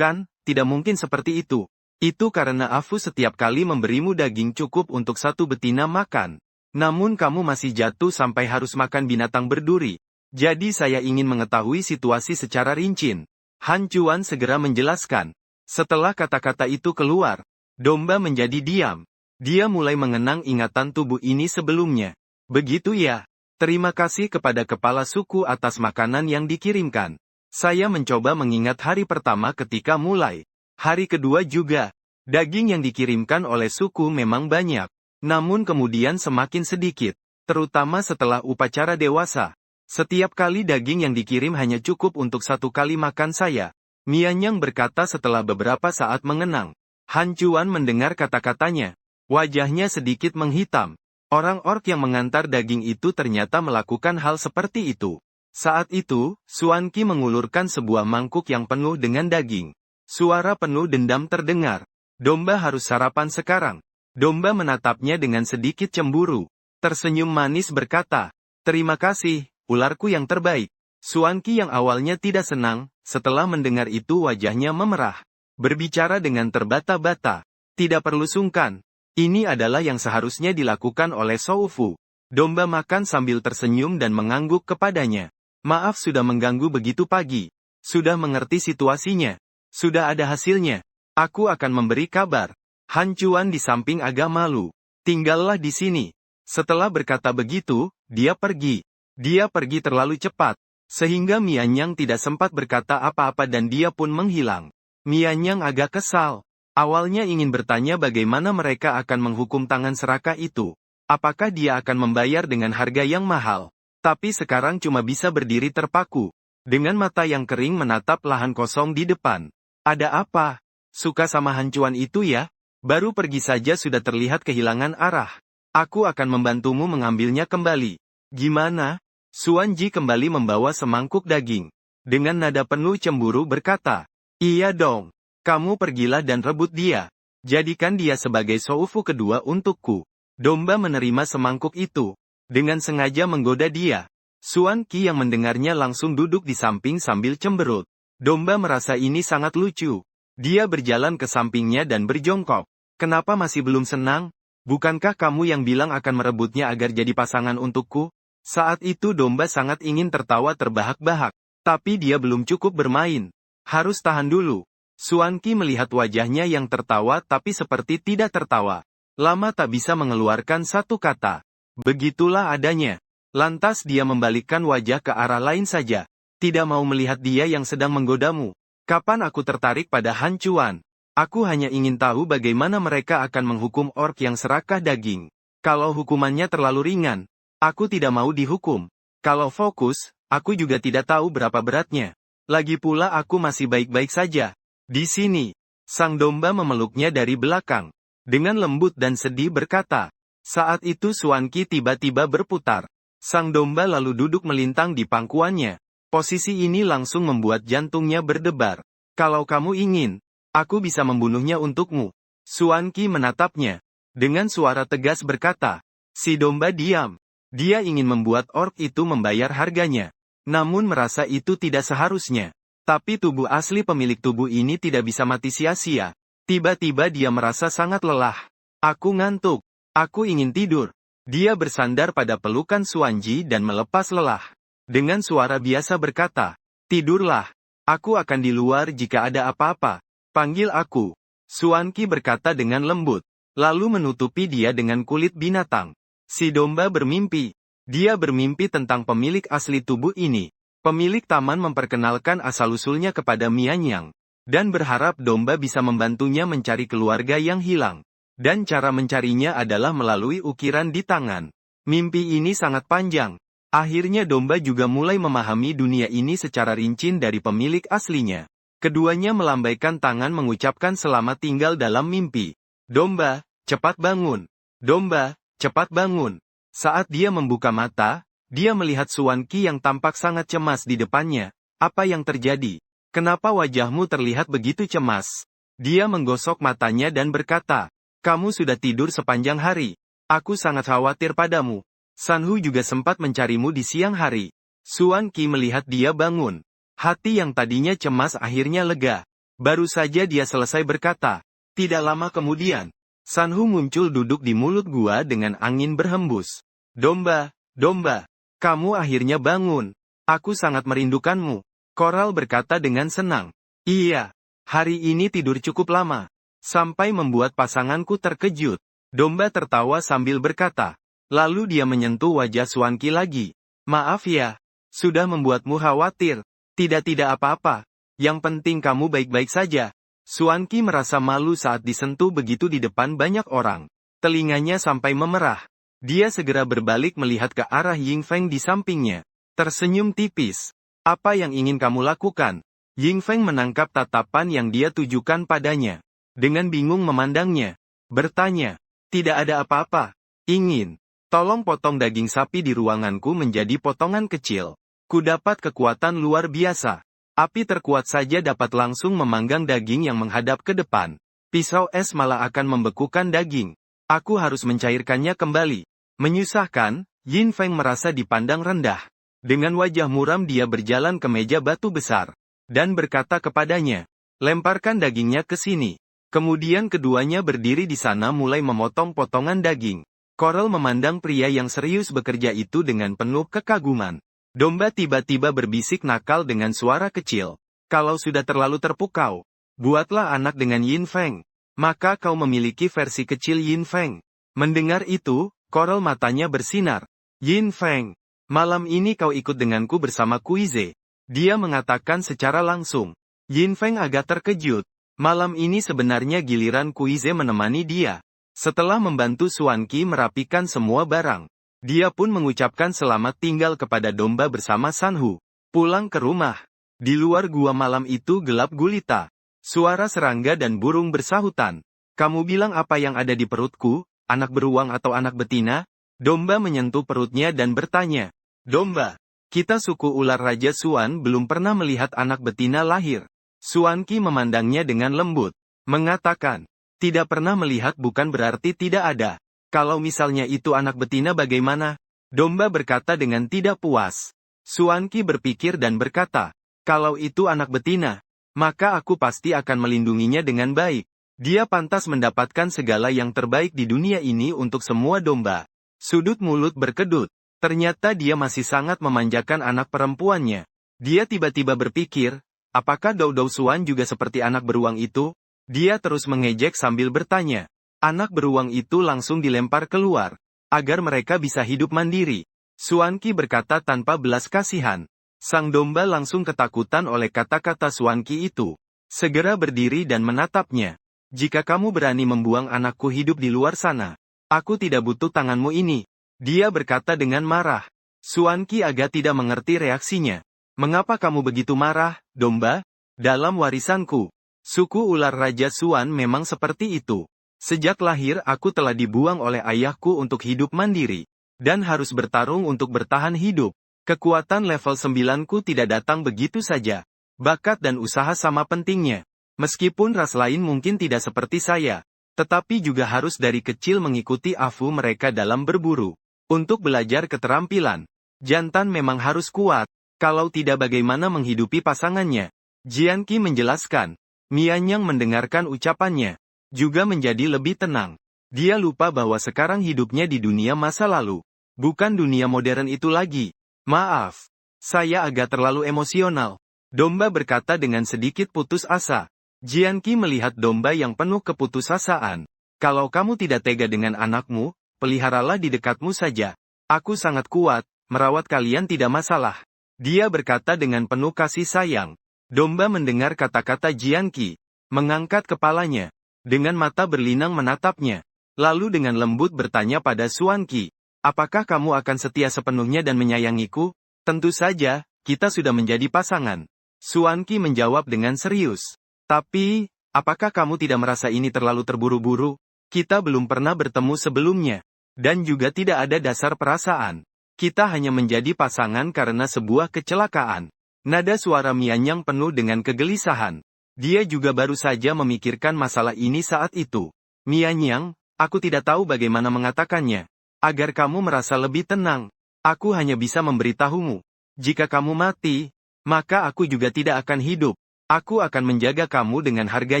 tidak mungkin seperti itu. Itu karena aku setiap kali memberimu daging cukup untuk satu betina makan. Namun kamu masih jatuh sampai harus makan binatang berduri. Jadi saya ingin mengetahui situasi secara rinci. Han Chuan segera menjelaskan. Setelah kata-kata itu keluar, domba menjadi diam. Dia mulai mengenang ingatan tubuh ini sebelumnya. Begitu ya. Terima kasih kepada kepala suku atas makanan yang dikirimkan. Saya mencoba mengingat hari pertama ketika mulai. Hari kedua juga. Daging yang dikirimkan oleh suku memang banyak. Namun kemudian semakin sedikit. Terutama setelah upacara dewasa. Setiap kali daging yang dikirim hanya cukup untuk satu kali makan saya. Mianyang berkata setelah beberapa saat mengenang. Han Chuan mendengar kata-katanya. Wajahnya sedikit menghitam. Orang orc yang mengantar daging itu ternyata melakukan hal seperti itu. Saat itu, Xuan Qi mengulurkan sebuah mangkuk yang penuh dengan daging. Suara penuh dendam terdengar. Domba harus sarapan sekarang. Domba menatapnya dengan sedikit cemburu. Tersenyum manis berkata, terima kasih, ularku yang terbaik. Xuan Qi yang awalnya tidak senang, setelah mendengar itu wajahnya memerah. Berbicara dengan terbata-bata. Tidak perlu sungkan. Ini adalah yang seharusnya dilakukan oleh Shou Fu. Domba makan sambil tersenyum dan mengangguk kepadanya. Maaf sudah mengganggu begitu pagi. Sudah mengerti situasinya. Sudah ada hasilnya. Aku akan memberi kabar. Han Chuan di samping agak malu. Tinggallah di sini. Setelah berkata begitu, dia pergi. Dia pergi terlalu cepat. Sehingga Mianyang tidak sempat berkata apa-apa dan dia pun menghilang. Mianyang agak kesal. Awalnya ingin bertanya bagaimana mereka akan menghukum tangan serakah itu. Apakah dia akan membayar dengan harga yang mahal? Tapi sekarang cuma bisa berdiri terpaku. Dengan mata yang kering menatap lahan kosong di depan. Ada apa? Suka sama Han Chuan itu ya? Baru pergi saja sudah terlihat kehilangan arah. Aku akan membantumu mengambilnya kembali. Gimana? Xuan Ji kembali membawa semangkuk daging. Dengan nada penuh cemburu berkata, iya dong. Kamu pergilah dan rebut dia. Jadikan dia sebagai Shou Fu kedua untukku. Domba menerima semangkuk itu. Dengan sengaja menggoda dia. Xuan Qi yang mendengarnya langsung duduk di samping sambil cemberut. Domba merasa ini sangat lucu. Dia berjalan ke sampingnya dan berjongkok. Kenapa masih belum senang? Bukankah kamu yang bilang akan merebutnya agar jadi pasangan untukku? Saat itu domba sangat ingin tertawa terbahak-bahak. Tapi dia belum cukup bermain. Harus tahan dulu. Xuan Qi melihat wajahnya yang tertawa tapi seperti tidak tertawa. Lama tak bisa mengeluarkan satu kata. Begitulah adanya. Lantas dia membalikkan wajah ke arah lain saja. Tidak mau melihat dia yang sedang menggodamu. Kapan aku tertarik pada Han Chuan? Aku hanya ingin tahu bagaimana mereka akan menghukum orc yang serakah daging. Kalau hukumannya terlalu ringan, aku tidak mau dihukum. Kalau fokus, aku juga tidak tahu berapa beratnya. Lagi pula aku masih baik-baik saja. Di sini, sang domba memeluknya dari belakang. Dengan lembut dan sedih berkata. Saat itu Xuan Qi tiba-tiba berputar. Sang domba lalu duduk melintang di pangkuannya. Posisi ini langsung membuat jantungnya berdebar. Kalau kamu ingin, aku bisa membunuhnya untukmu. Xuan Qi menatapnya. Dengan suara tegas berkata. Si domba diam. Dia ingin membuat orc itu membayar harganya. Namun merasa itu tidak seharusnya. Tapi tubuh asli pemilik tubuh ini tidak bisa mati sia-sia. Tiba-tiba dia merasa sangat lelah. Aku ngantuk. Aku ingin tidur. Dia bersandar pada pelukan Xuan Ji dan melepas lelah. Dengan suara biasa berkata, tidurlah. Aku akan di luar jika ada apa-apa. Panggil aku. Xuan Qi berkata dengan lembut. Lalu menutupi dia dengan kulit binatang. Si domba bermimpi. Dia bermimpi tentang pemilik asli tubuh ini. Pemilik taman memperkenalkan asal-usulnya kepada Mianyang. Dan berharap domba bisa membantunya mencari keluarga yang hilang. Dan cara mencarinya adalah melalui ukiran di tangan. Mimpi ini sangat panjang. Akhirnya domba juga mulai memahami dunia ini secara rinci dari pemilik aslinya. Keduanya melambaikan tangan mengucapkan selamat tinggal dalam mimpi. Domba, cepat bangun. Domba, cepat bangun. Saat dia membuka mata, dia melihat Xuan Qi yang tampak sangat cemas di depannya. Apa yang terjadi? Kenapa wajahmu terlihat begitu cemas? Dia menggosok matanya dan berkata, kamu sudah tidur sepanjang hari. Aku sangat khawatir padamu. Sanhu juga sempat mencarimu di siang hari. Xuan Qi melihat dia bangun. Hati yang tadinya cemas akhirnya lega. Baru saja dia selesai berkata. Tidak lama kemudian, Sanhu muncul duduk di mulut gua dengan angin berhembus. Domba, domba, kamu akhirnya bangun. Aku sangat merindukanmu. Koral berkata dengan senang. Iya, hari ini tidur cukup lama. Sampai membuat pasanganku terkejut. Domba tertawa sambil berkata. Lalu dia menyentuh wajah Xuan Qi lagi. Maaf ya, sudah membuatmu khawatir. Tidak apa-apa. Yang penting kamu baik-baik saja. Xuan Qi merasa malu saat disentuh begitu di depan banyak orang. Telinganya sampai memerah. Dia segera berbalik melihat ke arah Ying Feng di sampingnya. Tersenyum tipis. Apa yang ingin kamu lakukan? Ying Feng menangkap tatapan yang dia tujukan padanya. Dengan bingung memandangnya. Bertanya. Tidak ada apa-apa. Ingin. Tolong potong daging sapi di ruanganku menjadi potongan kecil. Ku dapat kekuatan luar biasa. Api terkuat saja dapat langsung memanggang daging yang menghadap ke depan. Pisau es malah akan membekukan daging. Aku harus mencairkannya kembali. Menyusahkan, Yin Feng merasa dipandang rendah. Dengan wajah muram dia berjalan ke meja batu besar. Dan berkata kepadanya. Lemparkan dagingnya ke sini. Kemudian keduanya berdiri di sana mulai memotong potongan daging. Coral memandang pria yang serius bekerja itu dengan penuh kekaguman. Domba tiba-tiba berbisik nakal dengan suara kecil. Kalau sudah terlalu terpukau, buatlah anak dengan Yin Feng. Maka kau memiliki versi kecil Yin Feng. Mendengar itu, Coral matanya bersinar. Yin Feng, malam ini kau ikut denganku bersama Kuize. Dia mengatakan secara langsung. Yin Feng agak terkejut. Malam ini sebenarnya giliran Kuize menemani dia. Setelah membantu Xuan Qi merapikan semua barang, dia pun mengucapkan selamat tinggal kepada domba bersama Sanhu. Pulang ke rumah. Di luar gua malam itu gelap gulita. Suara serangga dan burung bersahutan. Kamu bilang apa yang ada di perutku, anak beruang atau anak betina? Domba menyentuh perutnya dan bertanya. Domba, kita suku ular Raja Xuan belum pernah melihat anak betina lahir. Xuan Qi memandangnya dengan lembut. Mengatakan. Tidak pernah melihat bukan berarti tidak ada. Kalau misalnya itu anak betina bagaimana? Domba berkata dengan tidak puas. Xuan Qi berpikir dan berkata, kalau itu anak betina, maka aku pasti akan melindunginya dengan baik. Dia pantas mendapatkan segala yang terbaik di dunia ini untuk semua domba. Sudut mulut berkedut. Ternyata dia masih sangat memanjakan anak perempuannya. Dia tiba-tiba berpikir, apakah Dou Dou Xuan juga seperti anak beruang itu? Dia terus mengejek sambil bertanya. Anak beruang itu langsung dilempar keluar, agar mereka bisa hidup mandiri. Xuan Qi berkata tanpa belas kasihan. Sang domba langsung ketakutan oleh kata-kata Xuan Qi itu. Segera berdiri dan menatapnya. Jika kamu berani membuang anakku hidup di luar sana, aku tidak butuh tanganmu ini. Dia berkata dengan marah. Xuan Qi agak tidak mengerti reaksinya. Mengapa kamu begitu marah, domba? Dalam warisanku, suku ular Raja Xuan memang seperti itu. Sejak lahir aku telah dibuang oleh ayahku untuk hidup mandiri. Dan harus bertarung untuk bertahan hidup. Kekuatan level 9ku tidak datang begitu saja. Bakat dan usaha sama pentingnya. Meskipun ras lain mungkin tidak seperti saya. Tetapi juga harus dari kecil mengikuti afu mereka dalam berburu. Untuk belajar keterampilan. Jantan memang harus kuat. Kalau tidak bagaimana menghidupi pasangannya. Jian Qi menjelaskan. Mianyang mendengarkan ucapannya, juga menjadi lebih tenang. Dia lupa bahwa sekarang hidupnya di dunia masa lalu, bukan dunia modern itu lagi. Maaf, saya agak terlalu emosional. Domba berkata dengan sedikit putus asa. Jian Qi melihat domba yang penuh keputusasaan. Kalau kamu tidak tega dengan anakmu, peliharalah di dekatmu saja. Aku sangat kuat, merawat kalian tidak masalah. Dia berkata dengan penuh kasih sayang. Domba mendengar kata-kata Jian Qi, mengangkat kepalanya, dengan mata berlinang menatapnya, lalu dengan lembut bertanya pada Xuan Qi, apakah kamu akan setia sepenuhnya dan menyayangiku? Tentu saja, kita sudah menjadi pasangan. Xuan Qi menjawab dengan serius. Tapi, apakah kamu tidak merasa ini terlalu terburu-buru? Kita belum pernah bertemu sebelumnya, dan juga tidak ada dasar perasaan. Kita hanya menjadi pasangan karena sebuah kecelakaan. Nada suara Mianyang penuh dengan kegelisahan. Dia juga baru saja memikirkan masalah ini saat itu. Mianyang, aku tidak tahu bagaimana mengatakannya. Agar kamu merasa lebih tenang, aku hanya bisa memberitahumu. Jika kamu mati, maka aku juga tidak akan hidup. Aku akan menjaga kamu dengan harga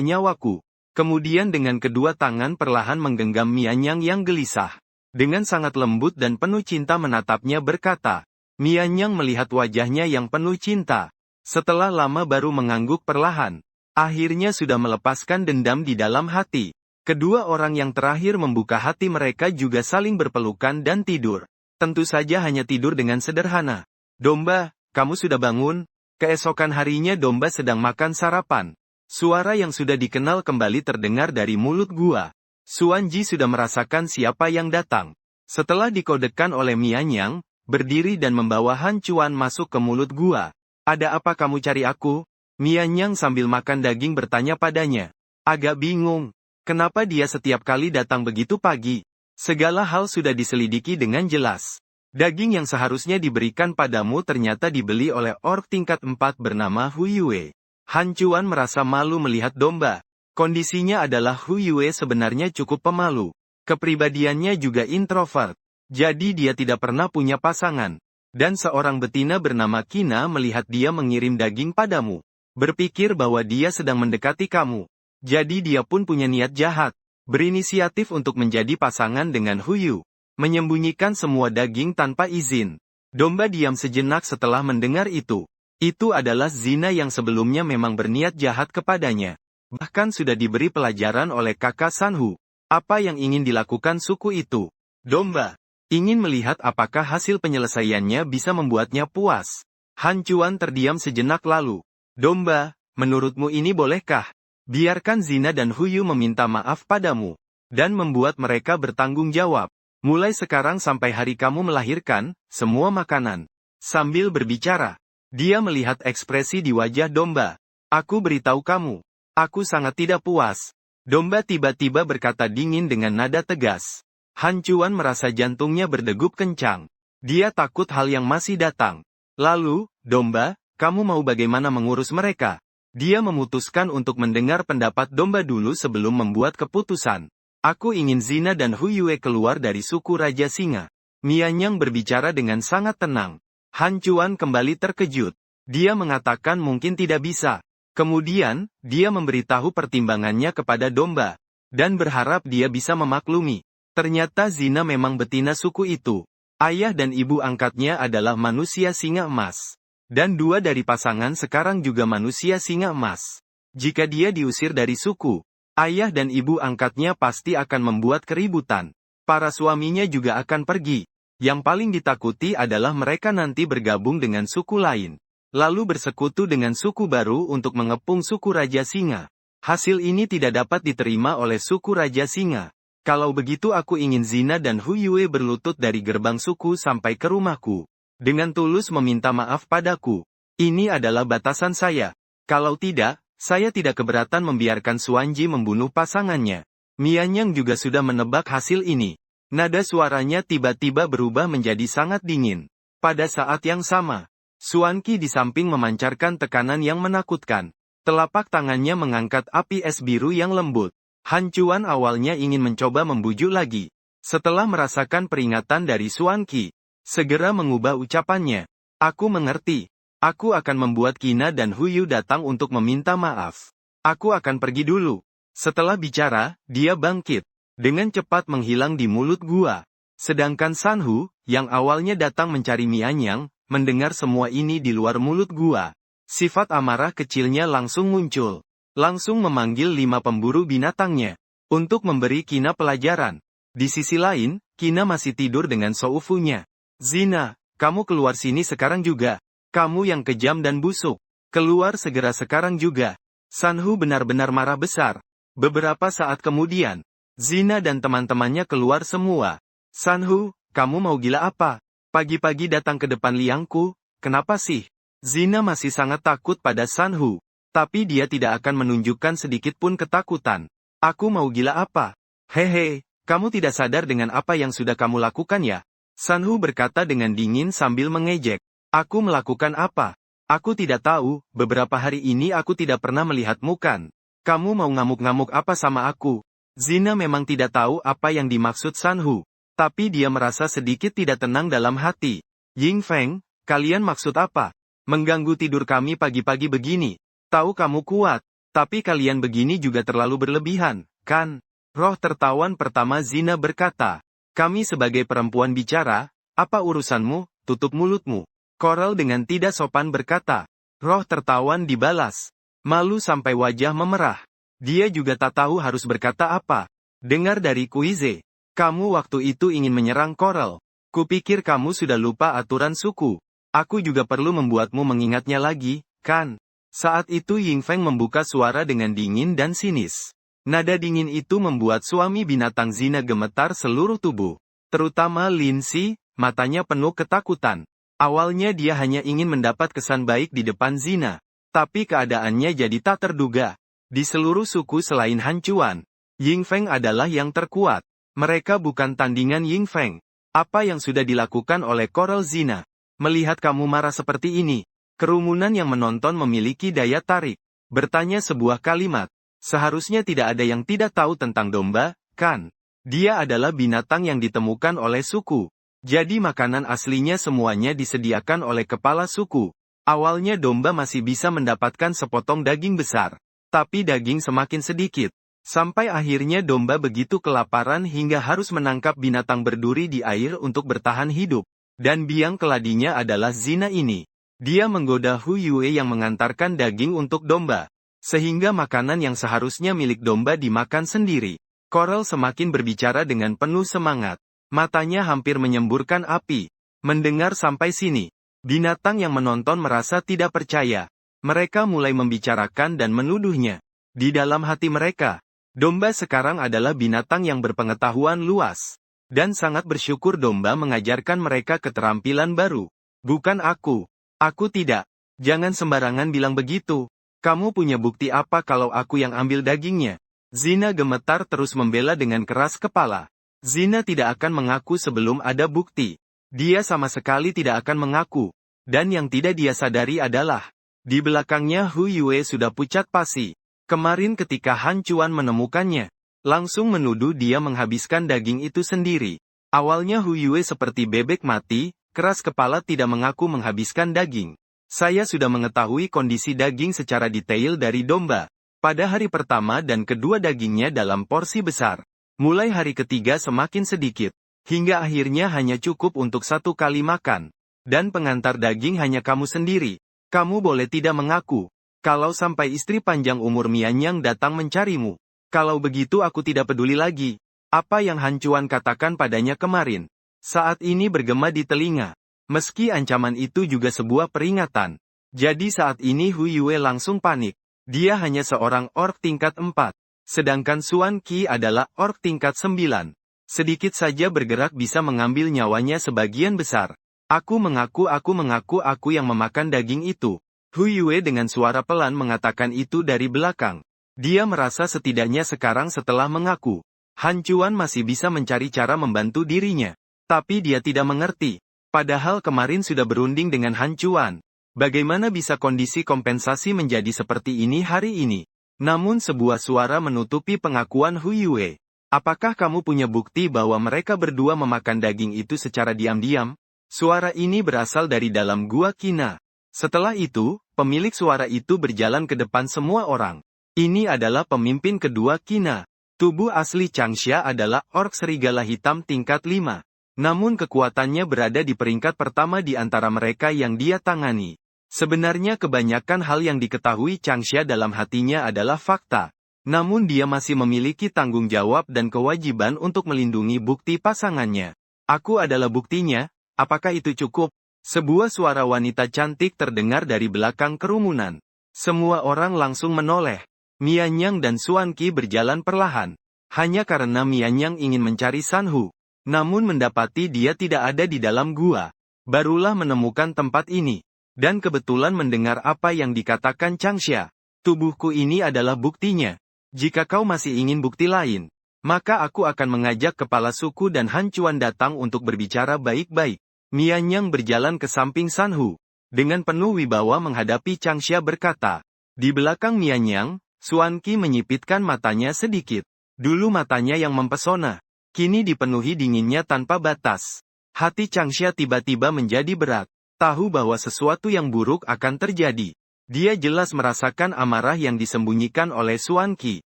nyawaku. Kemudian dengan kedua tangan perlahan menggenggam Mianyang yang gelisah. Dengan sangat lembut dan penuh cinta menatapnya berkata. Mianyang melihat wajahnya yang penuh cinta. Setelah lama baru mengangguk perlahan. Akhirnya sudah melepaskan dendam di dalam hati. Kedua orang yang terakhir membuka hati mereka juga saling berpelukan dan tidur. Tentu saja hanya tidur dengan sederhana. Domba, kamu sudah bangun? Keesokan harinya domba sedang makan sarapan. Suara yang sudah dikenal kembali terdengar dari mulut gua. Xuan Ji sudah merasakan siapa yang datang. Setelah dikodekan oleh Mianyang, berdiri dan membawa Han Chuan masuk ke mulut gua. Ada apa kamu cari aku? Mianyang sambil makan daging bertanya padanya. Agak bingung. Kenapa dia setiap kali datang begitu pagi? Segala hal sudah diselidiki dengan jelas. Daging yang seharusnya diberikan padamu ternyata dibeli oleh orc tingkat 4 bernama Hu Yue. Han Chuan merasa malu melihat domba. Kondisinya adalah Hu Yue sebenarnya cukup pemalu. Kepribadiannya juga introvert. Jadi dia tidak pernah punya pasangan. Dan seorang betina bernama Kina melihat dia mengirim daging padamu. Berpikir bahwa dia sedang mendekati kamu. Jadi dia pun punya niat jahat. Berinisiatif untuk menjadi pasangan dengan Huyu. Menyembunyikan semua daging tanpa izin. Domba diam sejenak setelah mendengar itu. Itu adalah zina yang sebelumnya memang berniat jahat kepadanya. Bahkan sudah diberi pelajaran oleh kakak Sanhu. Apa yang ingin dilakukan suku itu? Domba ingin melihat apakah hasil penyelesaiannya bisa membuatnya puas. Han Chuan terdiam sejenak lalu. Domba, menurutmu ini bolehkah? Biarkan Zina dan Huyu meminta maaf padamu. Dan membuat mereka bertanggung jawab. Mulai sekarang sampai hari kamu melahirkan, semua makanan. Sambil berbicara, dia melihat ekspresi di wajah domba. Aku beritahu kamu. Aku sangat tidak puas. Domba tiba-tiba berkata dingin dengan nada tegas. Han Chuan merasa jantungnya berdegup kencang. Dia takut hal yang masih datang. Lalu, domba, kamu mau bagaimana mengurus mereka? Dia memutuskan untuk mendengar pendapat domba dulu sebelum membuat keputusan. Aku ingin Zina dan Huyue keluar dari suku Raja Singa. Mianyang berbicara dengan sangat tenang. Han Chuan kembali terkejut. Dia mengatakan mungkin tidak bisa. Kemudian, dia memberitahu pertimbangannya kepada domba. Dan berharap dia bisa memaklumi. Ternyata Zina memang betina suku itu. Ayah dan ibu angkatnya adalah manusia singa emas. Dan dua dari pasangan sekarang juga manusia singa emas. Jika dia diusir dari suku, ayah dan ibu angkatnya pasti akan membuat keributan. Para suaminya juga akan pergi. Yang paling ditakuti adalah mereka nanti bergabung dengan suku lain. Lalu bersekutu dengan suku baru untuk mengepung suku Raja Singa. Hasil ini tidak dapat diterima oleh suku Raja Singa. Kalau begitu aku ingin Zina dan Huyue berlutut dari gerbang suku sampai ke rumahku. Dengan tulus meminta maaf padaku. Ini adalah batasan saya. Kalau tidak, saya tidak keberatan membiarkan Suanji membunuh pasangannya. Mianyang juga sudah menebak hasil ini. Nada suaranya tiba-tiba berubah menjadi sangat dingin. Pada saat yang sama, Suanqi di samping memancarkan tekanan yang menakutkan. Telapak tangannya mengangkat api es biru yang lembut. Han Chuan awalnya ingin mencoba membujuk lagi. Setelah merasakan peringatan dari Suanqi, segera mengubah ucapannya. Aku mengerti. Aku akan membuat Qina dan Huyu datang untuk meminta maaf. Aku akan pergi dulu. Setelah bicara, dia bangkit. Dengan cepat menghilang di mulut gua. Sedangkan Sanhu, yang awalnya datang mencari Mianyang, mendengar semua ini di luar mulut gua. Sifat amarah kecilnya langsung muncul. Langsung memanggil 5 pemburu binatangnya. Untuk memberi Qina pelajaran. Di sisi lain, Qina masih tidur dengan Soufunya. Zina, kamu keluar sini sekarang juga. Kamu yang kejam dan busuk. Keluar segera sekarang juga. Sanhu benar-benar marah besar. Beberapa saat kemudian, Zina dan teman-temannya keluar semua. Sanhu, kamu mau gila apa? Pagi-pagi datang ke depan liangku, kenapa sih? Zina masih sangat takut pada Sanhu. Tapi dia tidak akan menunjukkan sedikit pun ketakutan. Aku mau gila apa? Hehe, kamu tidak sadar dengan apa yang sudah kamu lakukan ya? Sanhu berkata dengan dingin sambil mengejek. Aku melakukan apa? Aku tidak tahu, beberapa hari ini aku tidak pernah melihatmu kan? Kamu mau ngamuk-ngamuk apa sama aku? Zina memang tidak tahu apa yang dimaksud Sanhu. Tapi dia merasa sedikit tidak tenang dalam hati. Ying Feng, kalian maksud apa? Mengganggu tidur kami pagi-pagi begini. Tahu kamu kuat, tapi kalian begini juga terlalu berlebihan, kan? Roh tertawan pertama Zina berkata. Kami sebagai perempuan bicara, apa urusanmu, tutup mulutmu. Coral dengan tidak sopan berkata. Roh tertawan dibalas. Malu sampai wajah memerah. Dia juga tak tahu harus berkata apa. Dengar dari Kuize. Kamu waktu itu ingin menyerang Coral. Kupikir kamu sudah lupa aturan suku. Aku juga perlu membuatmu mengingatnya lagi, kan? Saat itu Ying Feng membuka suara dengan dingin dan sinis. Nada dingin itu membuat suami binatang Zina gemetar seluruh tubuh. Terutama Lin Si, matanya penuh ketakutan. Awalnya dia hanya ingin mendapat kesan baik di depan Zina. Tapi keadaannya jadi tak terduga. Di seluruh suku selain Han Chuan, Ying Feng adalah yang terkuat. Mereka bukan tandingan Ying Feng. Apa yang sudah dilakukan oleh Coral Zina? Melihat kamu marah seperti ini, kerumunan yang menonton memiliki daya tarik. Bertanya sebuah kalimat. Seharusnya tidak ada yang tidak tahu tentang domba, kan? Dia adalah binatang yang ditemukan oleh suku. Jadi makanan aslinya semuanya disediakan oleh kepala suku. Awalnya domba masih bisa mendapatkan sepotong daging besar. Tapi daging semakin sedikit. Sampai akhirnya domba begitu kelaparan hingga harus menangkap binatang berduri di air untuk bertahan hidup. Dan biang keladinya adalah zina ini. Dia menggoda Hu Yue yang mengantarkan daging untuk domba. Sehingga makanan yang seharusnya milik domba dimakan sendiri. Coral semakin berbicara dengan penuh semangat. Matanya hampir menyemburkan api. Mendengar sampai sini, binatang yang menonton merasa tidak percaya. Mereka mulai membicarakan dan menuduhnya. Di dalam hati mereka, domba sekarang adalah binatang yang berpengetahuan luas. Dan sangat bersyukur domba mengajarkan mereka keterampilan baru. Bukan aku. Aku tidak. Jangan sembarangan bilang begitu. Kamu punya bukti apa kalau aku yang ambil dagingnya? Zina gemetar terus membela dengan keras kepala. Zina tidak akan mengaku sebelum ada bukti. Dia sama sekali tidak akan mengaku. Dan yang tidak dia sadari adalah, di belakangnya Hu Yue sudah pucat pasi. Kemarin ketika Han Chuan menemukannya, langsung menuduh dia menghabiskan daging itu sendiri. Awalnya Hu Yue seperti bebek mati, keras kepala tidak mengaku menghabiskan daging. Saya sudah mengetahui kondisi daging secara detail dari domba. Pada hari pertama dan kedua dagingnya dalam porsi besar. Mulai hari ketiga semakin sedikit. Hingga akhirnya hanya cukup untuk 1 kali makan. Dan pengantar daging hanya kamu sendiri. Kamu boleh tidak mengaku. Kalau sampai istri panjang umur Mianyang datang mencarimu. Kalau begitu aku tidak peduli lagi. Apa yang Han Chuan katakan padanya kemarin. Saat ini bergema di telinga. Meski ancaman itu juga sebuah peringatan. Jadi saat ini Hu Yue langsung panik. Dia hanya seorang orc tingkat 4. Sedangkan Xuan Qi adalah orc tingkat 9. Sedikit saja bergerak bisa mengambil nyawanya sebagian besar. Aku mengaku aku yang memakan daging itu. Hu Yue dengan suara pelan mengatakan itu dari belakang. Dia merasa setidaknya sekarang setelah mengaku, Han Chuan masih bisa mencari cara membantu dirinya. Tapi dia tidak mengerti. Padahal kemarin sudah berunding dengan Han Chuan. Bagaimana bisa kondisi kompensasi menjadi seperti ini hari ini? Namun sebuah suara menutupi pengakuan Hu Yue. Apakah kamu punya bukti bahwa mereka berdua memakan daging itu secara diam-diam? Suara ini berasal dari dalam gua Qina. Setelah itu, pemilik suara itu berjalan ke depan semua orang. Ini adalah pemimpin kedua Qina. Tubuh asli Changxia adalah orc serigala hitam tingkat 5. Namun kekuatannya berada di peringkat pertama di antara mereka yang dia tangani. Sebenarnya kebanyakan hal yang diketahui Changxia dalam hatinya adalah fakta. Namun dia masih memiliki tanggung jawab dan kewajiban untuk melindungi bukti pasangannya. Aku adalah buktinya, apakah itu cukup? Sebuah suara wanita cantik terdengar dari belakang kerumunan. Semua orang langsung menoleh. Mianyang dan Xuan Qi berjalan perlahan. Hanya karena Mianyang ingin mencari Sanhu. Namun mendapati dia tidak ada di dalam gua. Barulah menemukan tempat ini. Dan kebetulan mendengar apa yang dikatakan Changxia. Tubuhku ini adalah buktinya. Jika kau masih ingin bukti lain, maka aku akan mengajak kepala suku dan Han Chuan datang untuk berbicara baik-baik. Mianyang berjalan ke samping Sanhu. Dengan penuh wibawa menghadapi Changxia berkata. Di belakang Mianyang, Xuan Qi menyipitkan matanya sedikit. Dulu matanya yang mempesona. Kini dipenuhi dinginnya tanpa batas. Hati Changxia tiba-tiba menjadi berat. Tahu bahwa sesuatu yang buruk akan terjadi. Dia jelas merasakan amarah yang disembunyikan oleh Xuan Qi.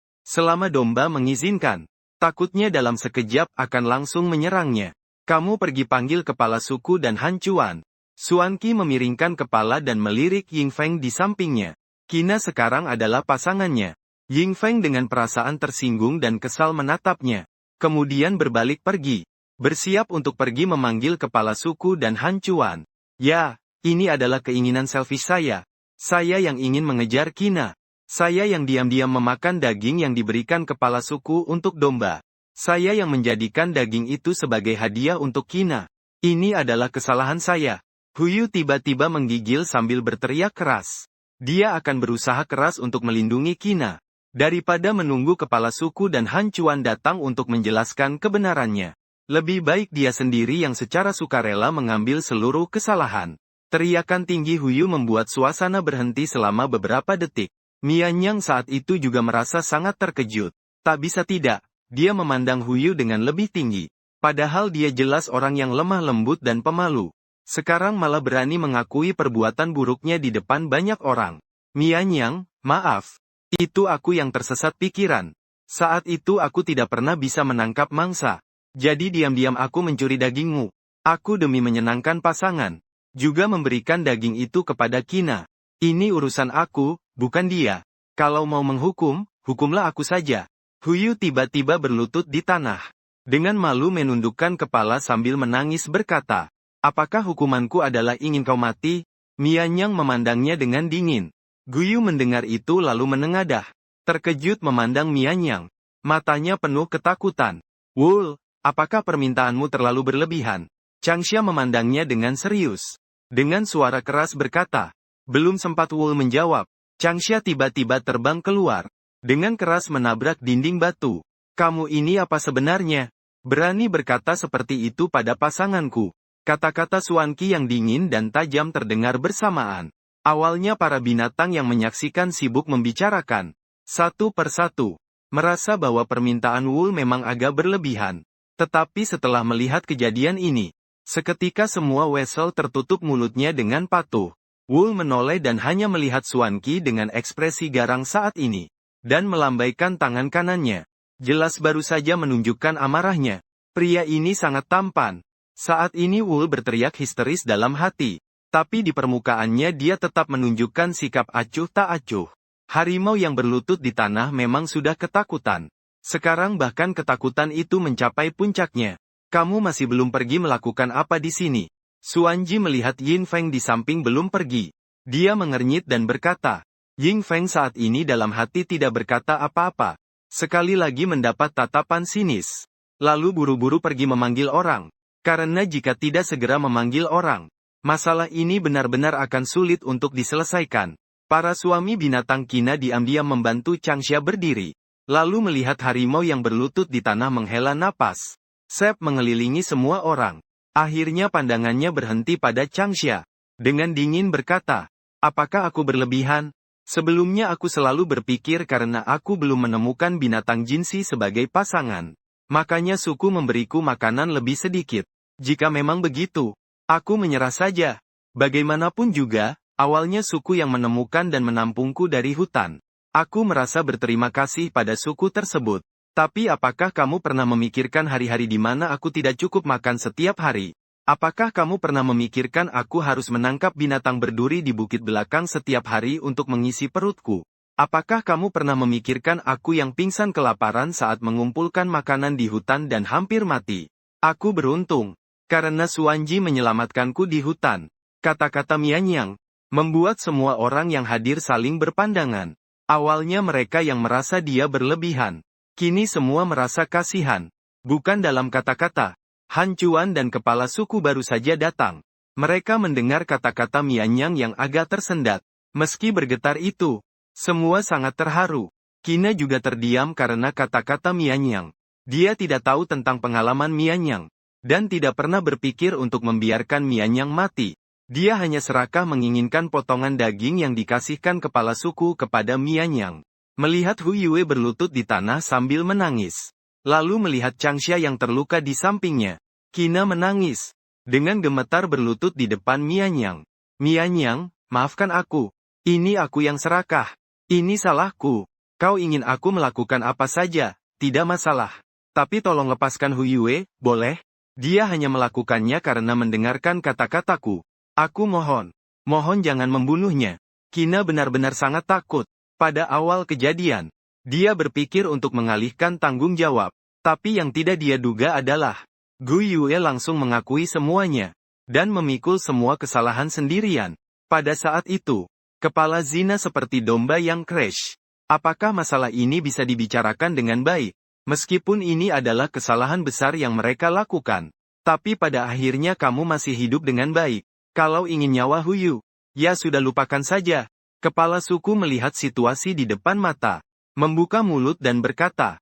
Selama domba mengizinkan, takutnya dalam sekejap akan langsung menyerangnya. Kamu pergi panggil kepala suku dan Han Chuan. Xuan Qi memiringkan kepala dan melirik Ying Feng di sampingnya. Qina sekarang adalah pasangannya. Ying Feng dengan perasaan tersinggung dan kesal menatapnya. Kemudian berbalik pergi. Bersiap untuk pergi memanggil kepala suku dan Han Chuan. Ya, ini adalah keinginan selfish saya. Saya yang ingin mengejar Qina. Saya yang diam-diam memakan daging yang diberikan kepala suku untuk domba. Saya yang menjadikan daging itu sebagai hadiah untuk Qina. Ini adalah kesalahan saya. Huyu tiba-tiba menggigil sambil berteriak keras. Dia akan berusaha keras untuk melindungi Qina. Daripada menunggu kepala suku dan Han Chuan datang untuk menjelaskan kebenarannya. Lebih baik dia sendiri yang secara sukarela mengambil seluruh kesalahan. Teriakan tinggi Huyu membuat suasana berhenti selama beberapa detik. Mianyang saat itu juga merasa sangat terkejut. Tak bisa tidak, dia memandang Huyu dengan lebih tinggi. Padahal dia jelas orang yang lemah lembut dan pemalu. Sekarang malah berani mengakui perbuatan buruknya di depan banyak orang. Mianyang, maaf. Itu aku yang tersesat pikiran. Saat itu aku tidak pernah bisa menangkap mangsa. Jadi diam-diam aku mencuri dagingmu. Aku demi menyenangkan pasangan. Juga memberikan daging itu kepada Kina. Ini urusan aku, bukan dia. Kalau mau menghukum, hukumlah aku saja. Huyu tiba-tiba berlutut di tanah. Dengan malu menundukkan kepala sambil menangis berkata, apakah hukumanku adalah ingin kau mati? Mianyang memandangnya dengan dingin. Guyu mendengar itu lalu menengadah. Terkejut memandang Mianyang. Matanya penuh ketakutan. Wul, apakah permintaanmu terlalu berlebihan? Changsha memandangnya dengan serius. Dengan suara keras berkata. Belum sempat Wul menjawab. Changsha tiba-tiba terbang keluar. Dengan keras menabrak dinding batu. Kamu ini apa sebenarnya? Berani berkata seperti itu pada pasanganku. Kata-kata Suanqi yang dingin dan tajam terdengar bersamaan. Awalnya para binatang yang menyaksikan sibuk membicarakan. Satu persatu. Merasa bahwa permintaan Wul memang agak berlebihan. Tetapi setelah melihat kejadian ini, seketika semua wesel tertutup mulutnya dengan patuh. Wul menoleh dan hanya melihat Suanqi dengan ekspresi garang saat ini. Dan melambaikan tangan kanannya. Jelas baru saja menunjukkan amarahnya. Pria ini sangat tampan. Saat ini Wul berteriak histeris dalam hati. Tapi di permukaannya dia tetap menunjukkan sikap acuh tak acuh. Harimau yang berlutut di tanah memang sudah ketakutan. Sekarang bahkan ketakutan itu mencapai puncaknya. Kamu masih belum pergi melakukan apa di sini? Suanji melihat Yin Feng di samping belum pergi. Dia mengernyit dan berkata. Yin Feng saat ini dalam hati tidak berkata apa-apa. Sekali lagi mendapat tatapan sinis. Lalu buru-buru pergi memanggil orang. Karena jika tidak segera memanggil orang, masalah ini benar-benar akan sulit untuk diselesaikan. Para suami binatang Kina diam-diam membantu Changsha berdiri. Lalu melihat harimau yang berlutut di tanah menghela napas. Sep mengelilingi semua orang. Akhirnya pandangannya berhenti pada Changsha. Dengan dingin berkata, apakah aku berlebihan? Sebelumnya aku selalu berpikir karena aku belum menemukan binatang jinsi sebagai pasangan. Makanya suku memberiku makanan lebih sedikit. Jika memang begitu, aku menyerah saja. Bagaimanapun juga, awalnya suku yang menemukan dan menampungku dari hutan. Aku merasa berterima kasih pada suku tersebut. Tapi apakah kamu pernah memikirkan hari-hari di mana aku tidak cukup makan setiap hari? Apakah kamu pernah memikirkan aku harus menangkap binatang berduri di bukit belakang setiap hari untuk mengisi perutku? Apakah kamu pernah memikirkan aku yang pingsan kelaparan saat mengumpulkan makanan di hutan dan hampir mati? Aku beruntung, karena Suanji menyelamatkanku di hutan. Kata-kata Mianyang membuat semua orang yang hadir saling berpandangan. Awalnya mereka yang merasa dia berlebihan. Kini semua merasa kasihan. Bukan dalam kata-kata. Han Chuan dan kepala suku baru saja datang. Mereka mendengar kata-kata Mianyang yang agak tersendat. Meski bergetar itu, semua sangat terharu. Kina juga terdiam karena kata-kata Mianyang. Dia tidak tahu tentang pengalaman Mianyang. Dan tidak pernah berpikir untuk membiarkan Mianyang mati. Dia hanya serakah menginginkan potongan daging yang dikasihkan kepala suku kepada Mianyang. Melihat Hu Yue berlutut di tanah sambil menangis. Lalu melihat Changsha yang terluka di sampingnya. Kina menangis. Dengan gemetar berlutut di depan Mianyang. Mianyang, maafkan aku. Ini aku yang serakah. Ini salahku. Kau ingin aku melakukan apa saja, tidak masalah. Tapi tolong lepaskan Hu Yue, boleh? Dia hanya melakukannya karena mendengarkan kata-kataku. Aku mohon. Mohon jangan membunuhnya. Kina benar-benar sangat takut. Pada awal kejadian, dia berpikir untuk mengalihkan tanggung jawab. Tapi yang tidak dia duga adalah, Gu Yue langsung mengakui semuanya. Dan memikul semua kesalahan sendirian. Pada saat itu, kepala Zina seperti domba yang crash. Apakah masalah ini bisa dibicarakan dengan baik? Meskipun ini adalah kesalahan besar yang mereka lakukan. Tapi pada akhirnya kamu masih hidup dengan baik. Kalau ingin nyawa Huyu, ya sudah lupakan saja. Kepala suku melihat situasi di depan mata. Membuka mulut dan berkata,